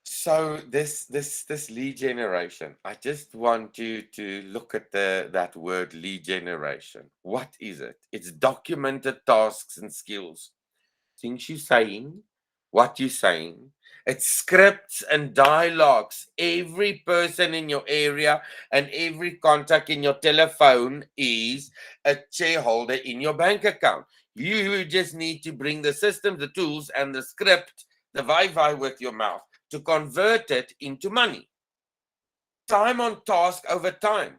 So this lead generation, I just want you to look at that word lead generation. What is it? It's documented tasks and skills things you're saying, what you're saying. It's scripts and dialogues. Every person in your area and every contact in your telephone is a shareholder in your bank account. You just need to bring the system, the tools, and the script, the Wi-Fi with your mouth to convert it into money. Time on task over time.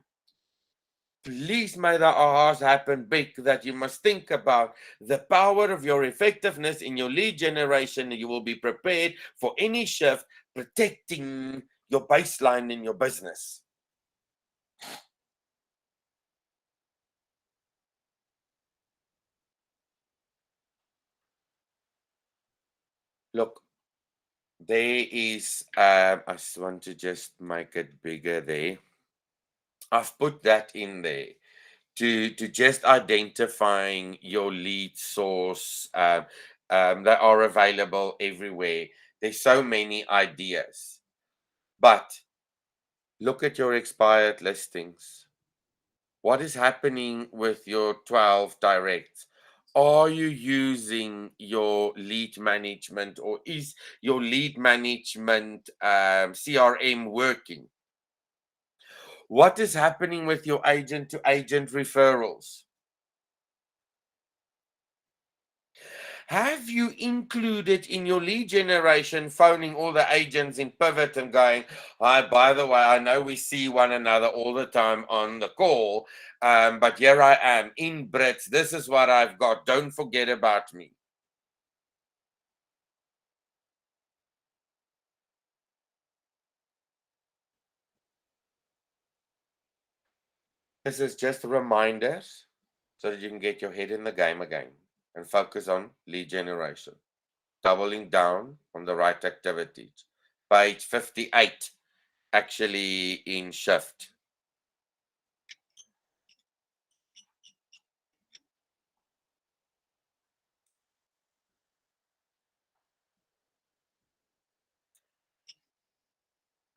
Please may the ahas happen big, that you must think about the power of your effectiveness in your lead generation. You will be prepared for any shift, protecting your baseline in your business. Look, there is, I just want to just make it bigger there. I've put that in there to just identifying your lead source. They are available everywhere. There's so many ideas, but look at your expired listings. What is happening with your 12 directs? Are you using your lead management, or is your lead management CRM working? What is happening with your agent to agent referrals? Have you included in your lead generation phoning all the agents in Pivot and going, hi, by the way, I know we see one another all the time on the call, but here I am in Brits. This is what I've got. Don't forget about me. This is just reminders so that you can get your head in the game again and focus on lead generation. Doubling down on the right activities. Page 58, actually in shift.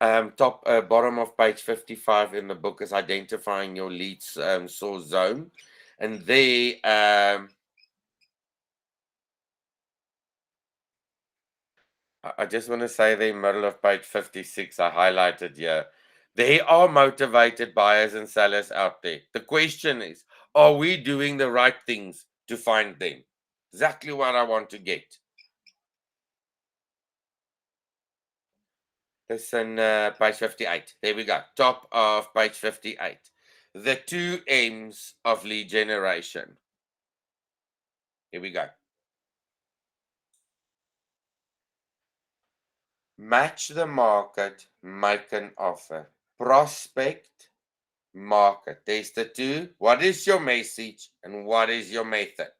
Bottom of page 55 in the book is identifying your lead source zone. And there, I just want to say the middle of page 56, I highlighted here. There are motivated buyers and sellers out there. The question is, are we doing the right things to find them? Exactly what I want to get. Listen, page 58. There we go. Top of page 58. The 2 M's of lead generation. Here we go. Match the market, make an offer. Prospect, market. There's the 2. What is your message and what is your method?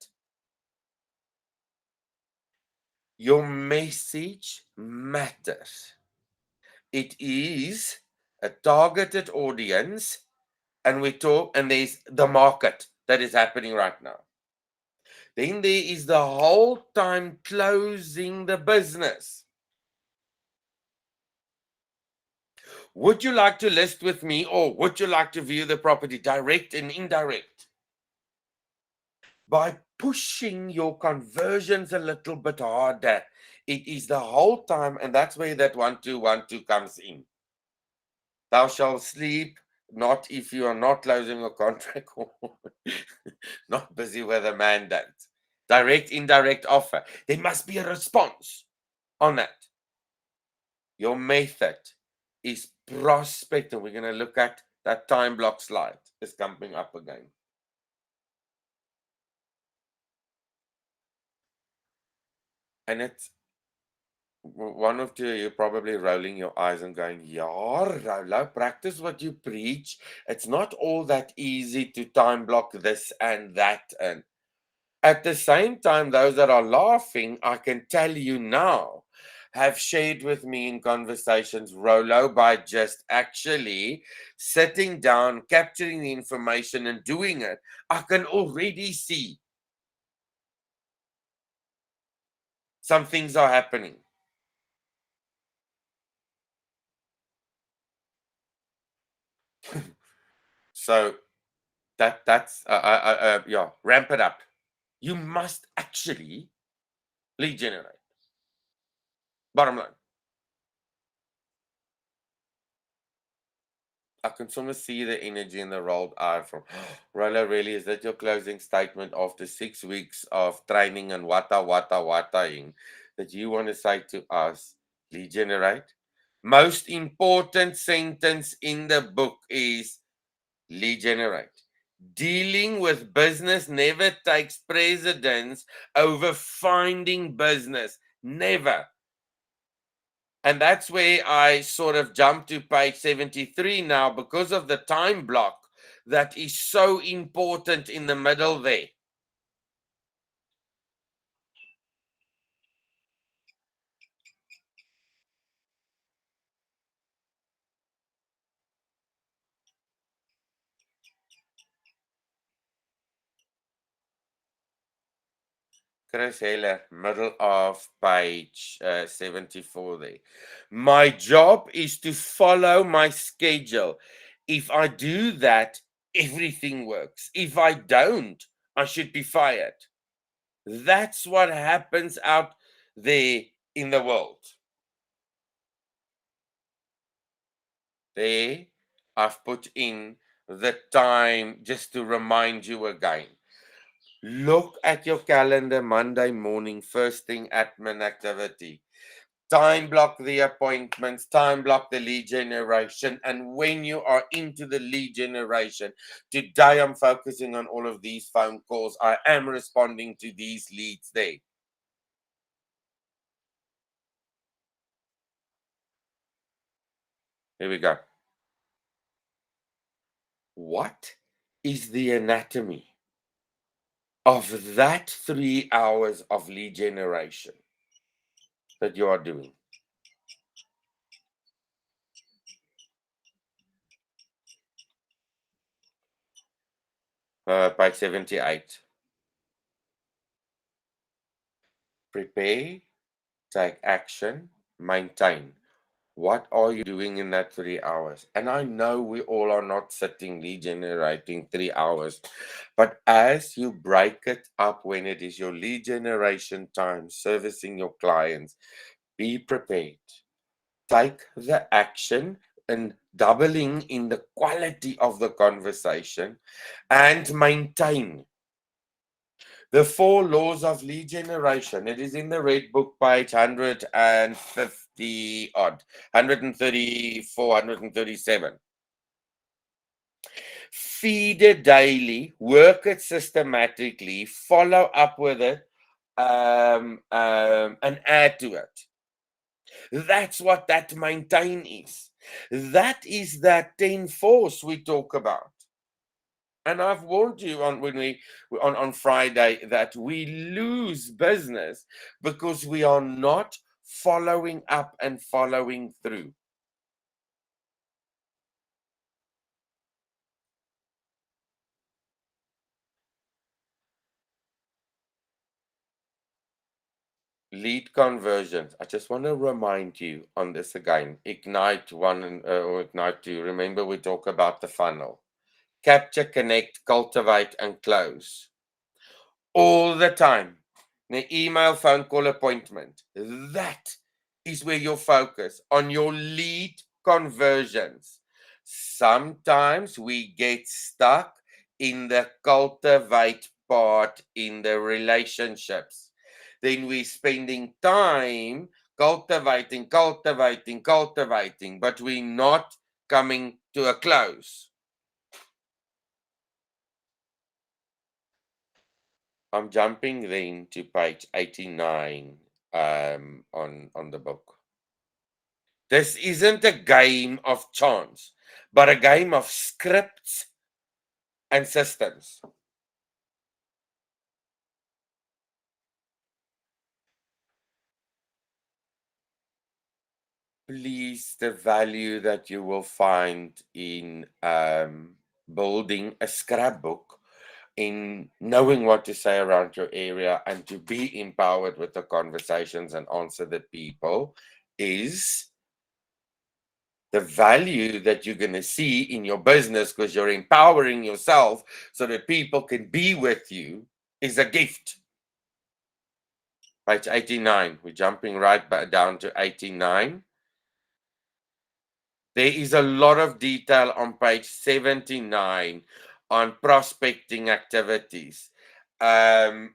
Your message matters. It is a targeted audience, and there's the market that is happening right now. Then there is the whole time closing the business. Would you like to list with me, or would you like to view the property, direct and indirect? By pushing your conversions a little bit harder, it is the whole time, and that's where that 1-2-1-2 comes in. Thou shalt sleep not if you are not closing a contract or not busy with a mandate. Direct, indirect offer. There must be a response on that. Your method is prospect, and we're going to look at that time block slide. It's coming up again. And it's one of you probably rolling your eyes and going, yeah, Rolo, practice what you preach. It's not all that easy to time block this and that. And at the same time, those that are laughing, I can tell you now, have shared with me in conversations, Rolo, by just actually sitting down, capturing the information and doing it, I can already see some things are happening. So that's yeah, ramp it up. You must actually Lead generate. Bottom line. I can sort of see the energy in the rolled eye from Rolla. Really, is that your closing statement after 6 weeks of training and wataing that you want to say to us, lead generate? Most important sentence in the book is lead generate. Dealing with business never takes precedence over finding business. Never. And that's where I sort of jump to page 73 now because of the time block that is so important in the middle there. Chris Heller, middle of page 74 there. My job is to follow my schedule. If I do that, everything works. If I don't, I should be fired. That's what happens out there in the world. There, I've put in the time just to remind you again. Look at your calendar Monday morning, first thing admin activity. Time block the appointments, time block the lead generation. And when you are into the lead generation, today I'm focusing on all of these phone calls. I am responding to these leads there. Here we go. What is the anatomy of that 3 hours of lead generation that you are doing? Page 78. Prepare, take action, maintain. What are you doing in that 3 hours? And I know we all are not sitting lead generating 3 hours, but as you break it up when it is your lead generation time, servicing your clients, be prepared. Take the action and doubling in the quality of the conversation and maintain. The 4 laws of lead generation. It is in the Red Book, page 150 odd, 134, 137. Feed it daily, work it systematically, follow up with it, and add to it. That's what that maintain is. That is that 10 force we talk about. And I've warned you on Friday that we lose business because we are not following up and following through. Lead conversions. I just want to remind you on this again. Ignite 1 or Ignite 2. Remember, we talk about the funnel. Capture, connect, cultivate, and close. All the time. The email, phone call, appointment. That is where you focus on your lead conversions. Sometimes we get stuck in the cultivate part in the relationships. Then we're spending time cultivating, but we're not coming to a close. I'm jumping then to page 89 on the book. This isn't a game of chance, but a game of scripts and systems. Please, the value that you will find in building a scrapbook, in knowing what to say around your area and to be empowered with the conversations and answer the people, is the value that you're going to see in your business because you're empowering yourself so that people can be with you is a gift. Page 89. We're jumping right back down to 89. There is a lot of detail on page 79 on prospecting activities. And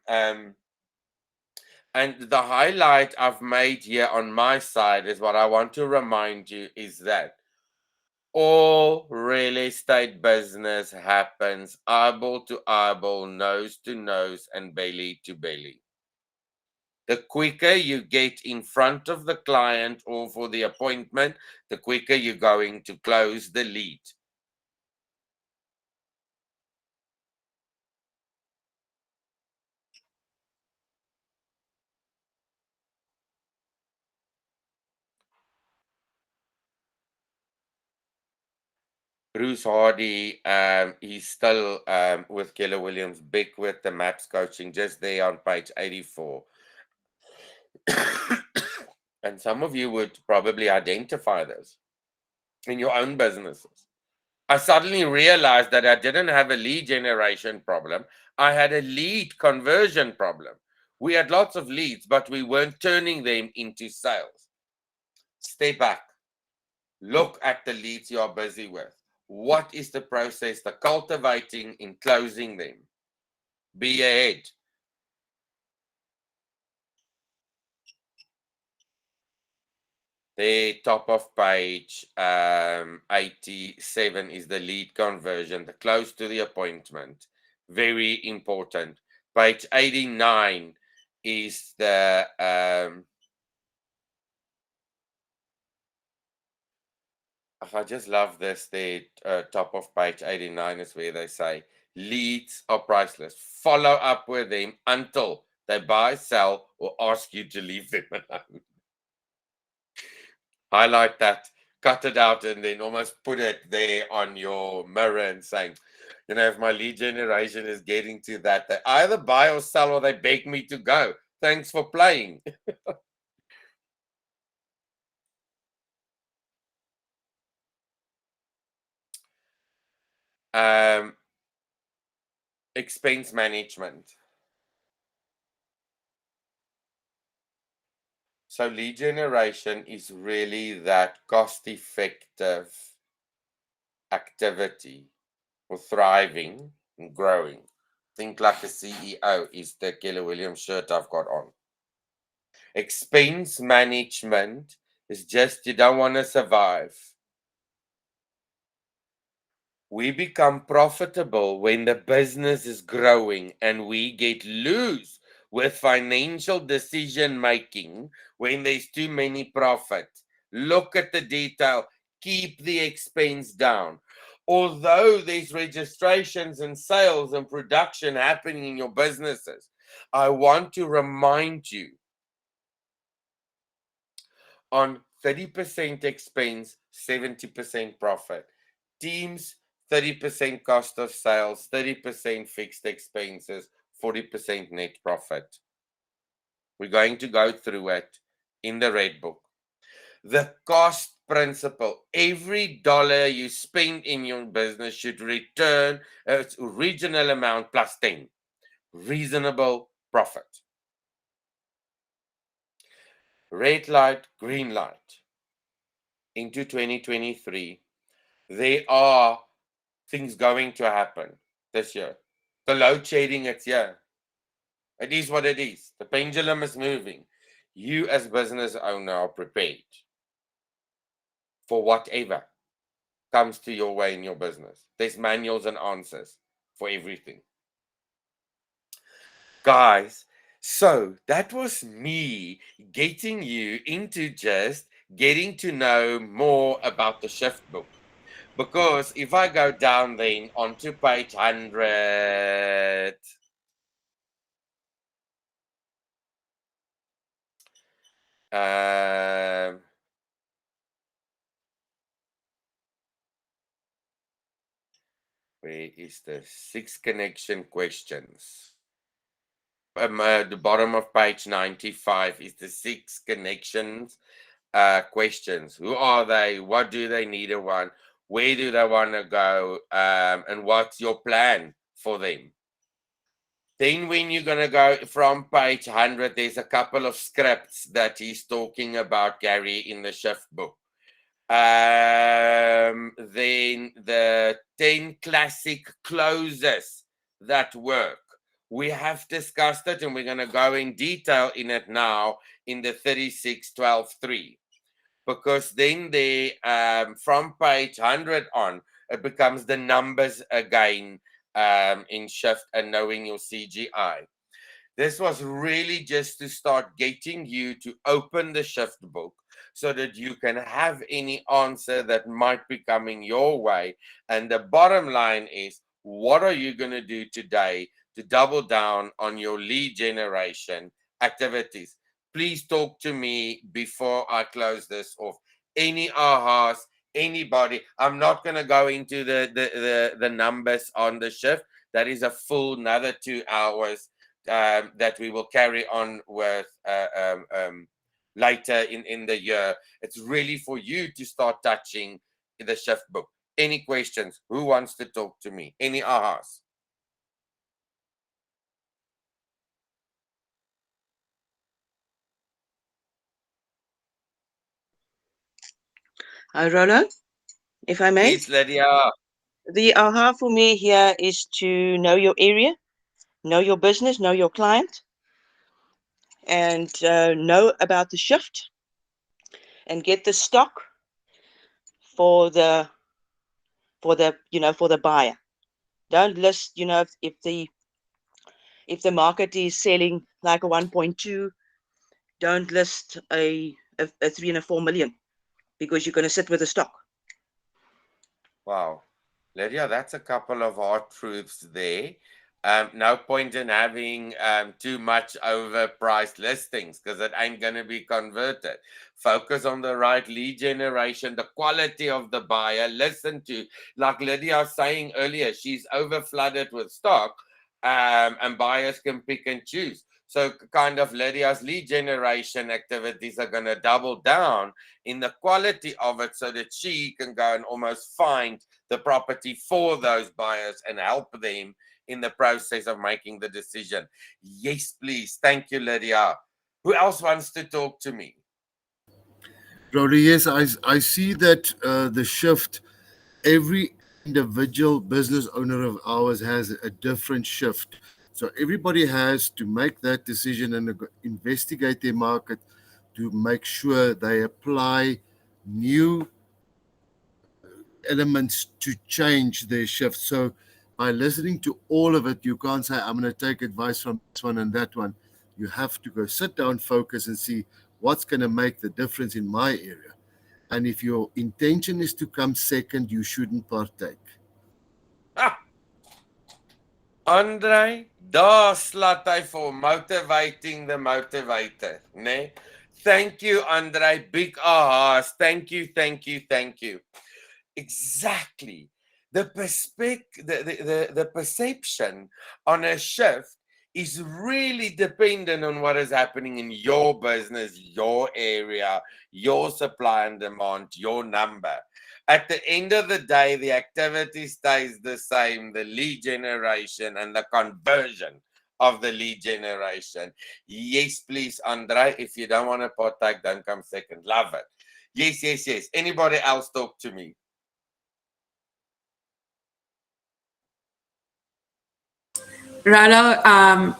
the highlight I've made here on my side is what I want to remind you is that all real estate business happens eyeball to eyeball, nose to nose, and belly to belly. The quicker you get in front of the client or for the appointment, the quicker you're going to close the lead. Bruce Hardy, he's still with Keller Williams, big with the MAPS coaching, just there on page 84. And some of you would probably identify this in your own businesses. I suddenly realized that I didn't have a lead generation problem. I had a lead conversion problem. We had lots of leads, but we weren't turning them into sales. Step back. Look at the leads you are busy with. What is the process, the cultivating in closing them? Be ahead. The top of page 87 is the lead conversion, the close to the appointment. Very important. Page 89 is the I just love this. The top of page 89 is where they say leads are priceless. Follow up with them until they buy, sell, or ask you to leave them alone. Highlight that, cut it out, and then almost put it there on your mirror and saying, you know, if my lead generation is getting to that, they either buy or sell or they beg me to go. Thanks for playing. Expense management. So lead generation is really that cost-effective activity for thriving and growing. Think like a CEO is the Keller Williams shirt I've got on. Expense management is just you don't want to survive. We become profitable when the business is growing and we get loose with financial decision making when there's too many profits. Look at the detail, keep the expense down. Although there's registrations and sales and production happening in your businesses, I want to remind you on 30% expense, 70% profit. Teams, 30% cost of sales, 30% fixed expenses, 40% net profit. We're going to go through it in the Red Book. The cost principle. Every dollar you spend in your business should return its original amount plus 10. Reasonable profit. Red light, green light. Into 2023, there are things going to happen this year. The load shedding, it's here. It is what it is. The pendulum is moving. You as business owner are prepared for whatever comes to your way in your business. There's manuals and answers for everything. Guys, so that was me getting you into just getting to know more about the shift book. Because if I go down then onto page 100, where is the 6 connection questions? The bottom of page 95 is the 6 connections questions. Who are they? What do they need a one? Where do they want to go? And what's your plan for them? Then when you're going to go from page 100, there's a couple of scripts that he's talking about, Gary, in the shift book. Then the 10 classic closes that work. We have discussed it and we're going to go in detail in it now in the 36-12-3. Because then from page 100 on, it becomes the numbers again in shift and knowing your CGI. This was really just to start getting you to open the shift book so that you can have any answer that might be coming your way. And the bottom line is, what are you going to do today to double down on your lead generation activities? Please talk to me before I close this off. Any ahas, anybody? I'm not going to go into the numbers on the shift. That is a full another 2 hours that we will carry on with later in the year. It's really for you to start touching the shift book. Any questions? Who wants to talk to me? Any ahas? Rolo, if I may. Yes, Lydia. The aha for me here is to know your area, know your business, know your client, and know about the shift, and get the stock for the buyer. Don't list, if the market is selling like a 1.2, don't list a 3 and a 4 million, because you're going to sit with the stock. Wow. Lydia, that's a couple of hard truths there. No point in having too much overpriced listings because it ain't going to be converted. Focus on the right lead generation, the quality of the buyer. Listen to, like Lydia was saying earlier, she's over flooded with stock and buyers can pick and choose. So kind of Lydia's lead generation activities are going to double down in the quality of it so that she can go and almost find the property for those buyers and help them in the process of making the decision. Yes, please. Thank you, Lydia. Who else wants to talk to me? Brody, yes, I see that the shift, every individual business owner of ours has a different shift. So everybody has to make that decision and investigate their market to make sure they apply new elements to change their shift. So by listening to all of it, you can't say, I'm going to take advice from this one and that one. You have to go sit down, focus, and see what's going to make the difference in my area. And if your intention is to come second, you shouldn't partake. Andre, daar slaat hy for motivating the motivator, né? Thank you, Andre. Big ahas. Thank you, thank you, thank you. Exactly. The perception on a shift is really dependent on what is happening in your business, your area, your supply and demand, your number. At the end of the day, the activity stays the same, the lead generation and the conversion of the lead generation. Yes, please, Andre. If you don't want to partake, don't come second. Love it. Yes, yes, yes. Anybody else talk to me? Ralo,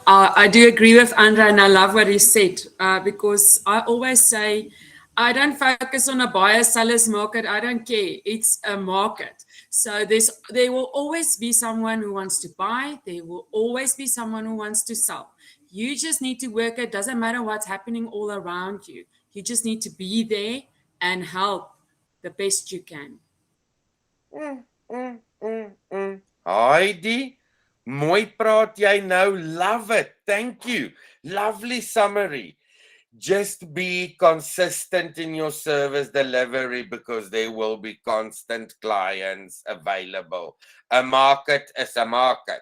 I do agree with Andre, and I love what he said because I always say, I don't focus on a buyer-seller's market. I don't care. It's a market. So there will always be someone who wants to buy. There will always be someone who wants to sell. You just need to work. It doesn't matter what's happening all around you. You just need to be there and help the best you can. Heidi, mooi praat jy nou. Love it. Thank you. Lovely summary. Just be consistent in your service delivery because there will be constant clients available. A market is a market.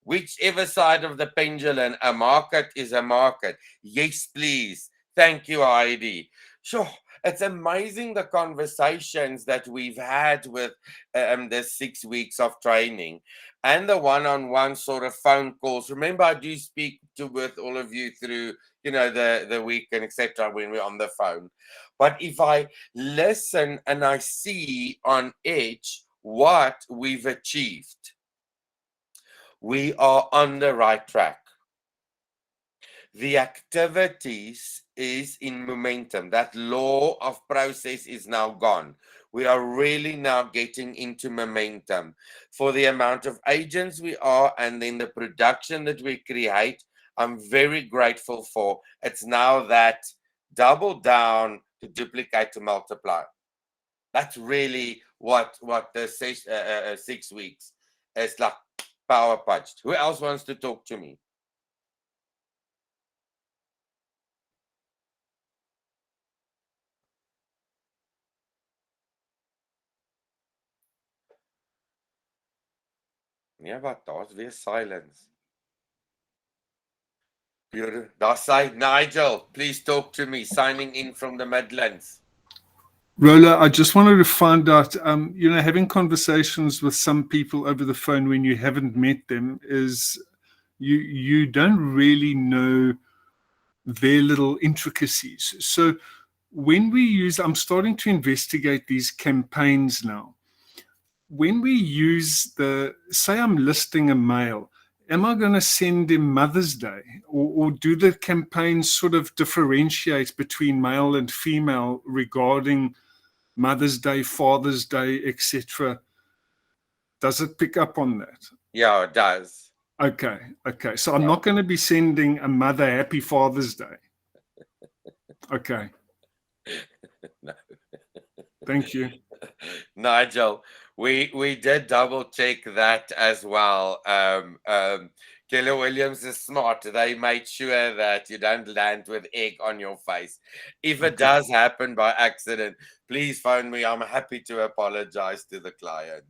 Whichever side of the pendulum, a market is a market. Yes, please. Thank you, Heidi. Sure. it's amazing the conversations that we've had with the 6 weeks of training and the one-on-one sort of phone calls. Remember, I do speak with all of you through, the weekend, etc., when we're on the phone. But if I listen and I see on edge what we've achieved, we are on the right track. The activities is in momentum. That law of process is now gone. We are really now getting into momentum. For the amount of agents we are and then the production that we create, I'm very grateful for. It's now that double down to duplicate to multiply. That's really what the 6 weeks is like, power punched. Who else wants to talk to me? Nee, wat? Daar's weer silence. Daar sê Nigel, please talk to me, signing in from the Midlands. Rola, I just wanted to find out, having conversations with some people over the phone when you haven't met them is you don't really know their little intricacies. So when I'm starting to investigate these campaigns now. When we use say I'm listing a male, am I going to send him Mother's Day? Or do the campaigns sort of differentiate between male and female regarding Mother's Day, Father's Day, etc.? Does it pick up on that? Yeah, it does. Okay. So I'm not going to be sending a mother Happy Father's Day. Okay. No. Thank you. Nigel, we did double check that as well. Keller Williams is smart. They made sure that you don't land with egg on your face. If it does happen by accident, please phone me. I'm happy to apologize to the client.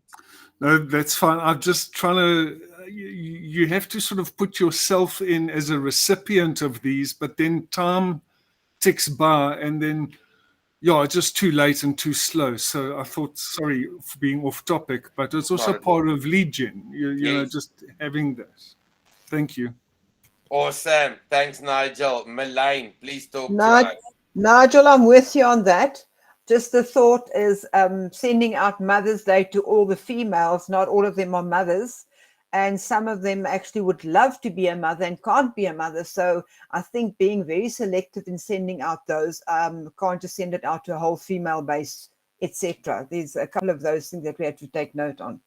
No, that's fine. I'm just trying to, you have to sort of put yourself in as a recipient of these, but then time ticks by and then, it's just too late and too slow. So I thought, sorry for being off topic, but it's also part of lead gen, just having this. Thank you. Awesome. Thanks, Nigel. Melaine, please talk to us. Nigel, I'm with you on that. Just the thought is sending out Mother's Day to all the females. Not all of them are mothers. And some of them actually would love to be a mother and can't be a mother. So I think being very selective in sending out those, can't just send it out to a whole female base, etc. There's a couple of those things that we have to take note on.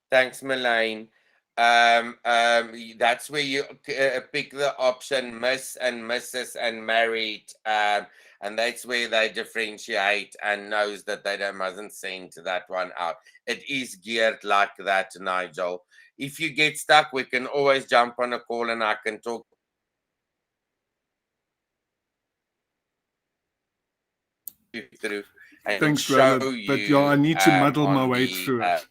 Thanks, Melaine. That's where you pick the option Miss and Mrs. and married, and that's where they differentiate and knows that they mustn't send that one out. It is geared like that, Nigel. If you get stuck, we can always jump on a call and I can talk you through and Thanks, show brother. you. But I need to muddle my way through it.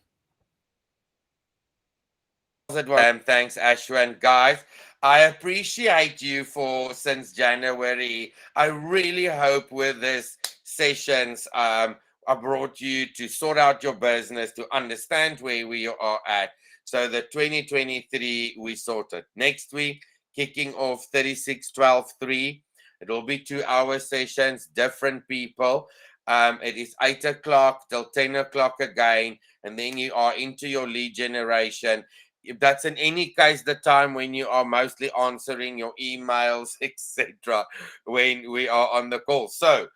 Thanks, Ashwin. Guys, I appreciate you since January. I really hope with this sessions, I brought you to sort out your business, to understand where we are at. So the 2023 we sorted. Next week, kicking off 36-12-3. It will be 2-hour sessions, different people. It is 8 o'clock till 10 o'clock again, and then you are into your lead generation. If that's in any case the time when you are mostly answering your emails, etc., when we are on the call. So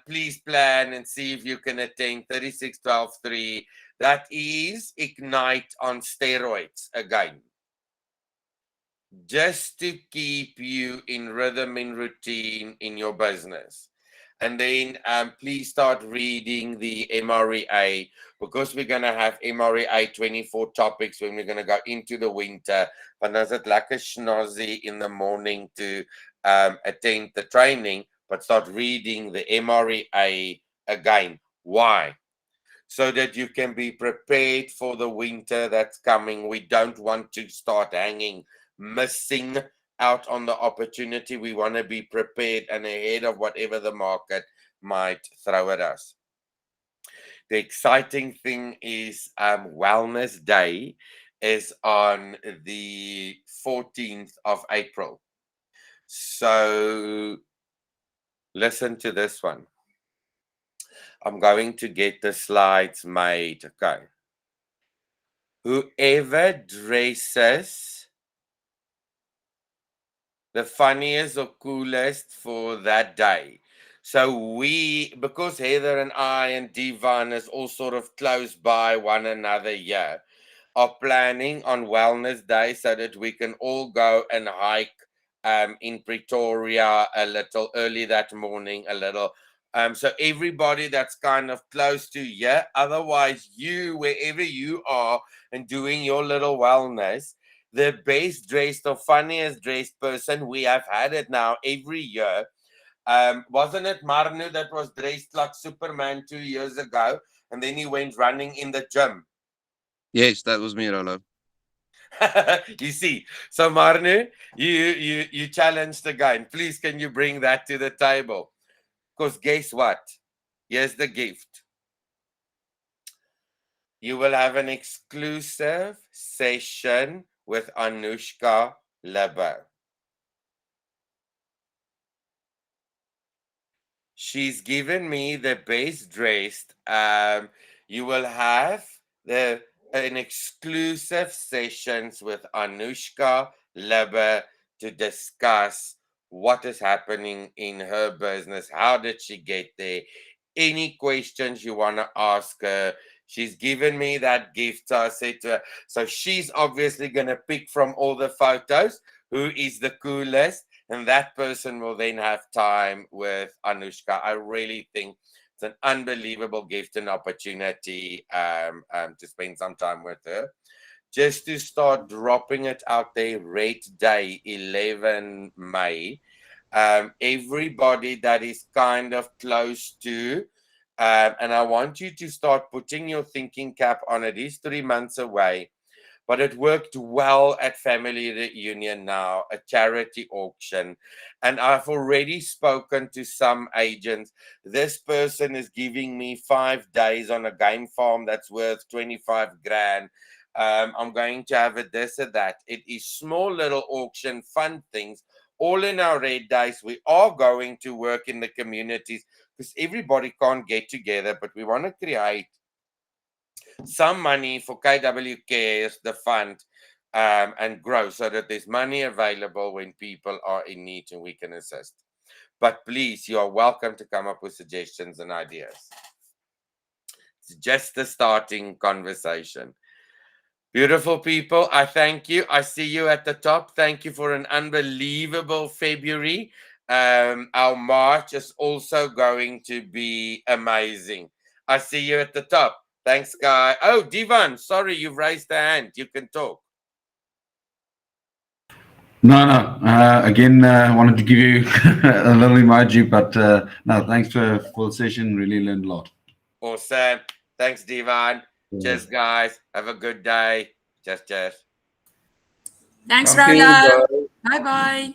please plan and see if you can attend 36-12-3. That is Ignite on steroids again. Just to keep you in rhythm and routine in your business. And then please start reading the MREA, because we're going to have MREA 24 topics when we're going to go into the winter. But dan is dit lekker snazzy in the morning to attend the training, but start reading the MREA again. Why? So that you can be prepared for the winter that's coming. We don't want to start hanging, missing out on the opportunity. We want to be prepared and ahead of whatever the market might throw at us. The exciting thing is Wellness Day is on the 14th of April. So listen to this one. I'm going to get the slides made. Okay. Whoever dresses the funniest or coolest for that day. So we, because Heather and I and Divan is all sort of close by one another here, are planning on Wellness Day so that we can all go and hike in Pretoria a little early that morning, a little. So everybody that's kind of close to you, otherwise you, wherever you are and doing your little wellness, the best dressed or funniest dressed person, we have had it now every year. Wasn't it Marnu that was dressed like Superman 2 years ago, and then he went running in the gym? Yes, that was me, Rolo. You see, so Marnu, you challenged again. Please, can you bring that to the table? Because guess what? Here's the gift. You will have an exclusive session with Anushka Lebo. She's given me the best dressed. You will have an exclusive sessions with Anushka Lebo to discuss what is happening in her business. How did she get there? Any questions you want to ask her? She's given me that gift. So I said to her, so she's obviously going to pick from all the photos who is the coolest, and that person will then have time with Anushka. I really think it's an unbelievable gift and opportunity to spend some time with her. Just to start dropping it out there, Red Day, 11 May. Everybody that is kind of close to, and I want you to start putting your thinking cap on it. It's 3 months away, but it worked well at Family Reunion now, a charity auction. And I've already spoken to some agents. This person is giving me 5 days on a game farm that's worth 25 grand. I'm going to have a this or that. It is small little auction, fun things, all in our Red Days. We are going to work in the communities because everybody can't get together, but we want to create some money for KW Cares, the fund, and grow so that there's money available when people are in need and we can assist. But please, you are welcome to come up with suggestions and ideas. It's just the starting conversation. Beautiful people, I thank you. I see you at the top. Thank you for an unbelievable February. Our March is also going to be amazing. I see you at the top. Thanks, Guy. Oh, Divan, sorry, you've raised the hand. You can talk. No. Again, I wanted to give you a little emoji, but no, thanks for the session. Really learned a lot. Awesome. Thanks, Divan. Yeah. Cheers, guys. Have a good day. Cheers. Thanks, Thank you, Rolo. Bye-bye.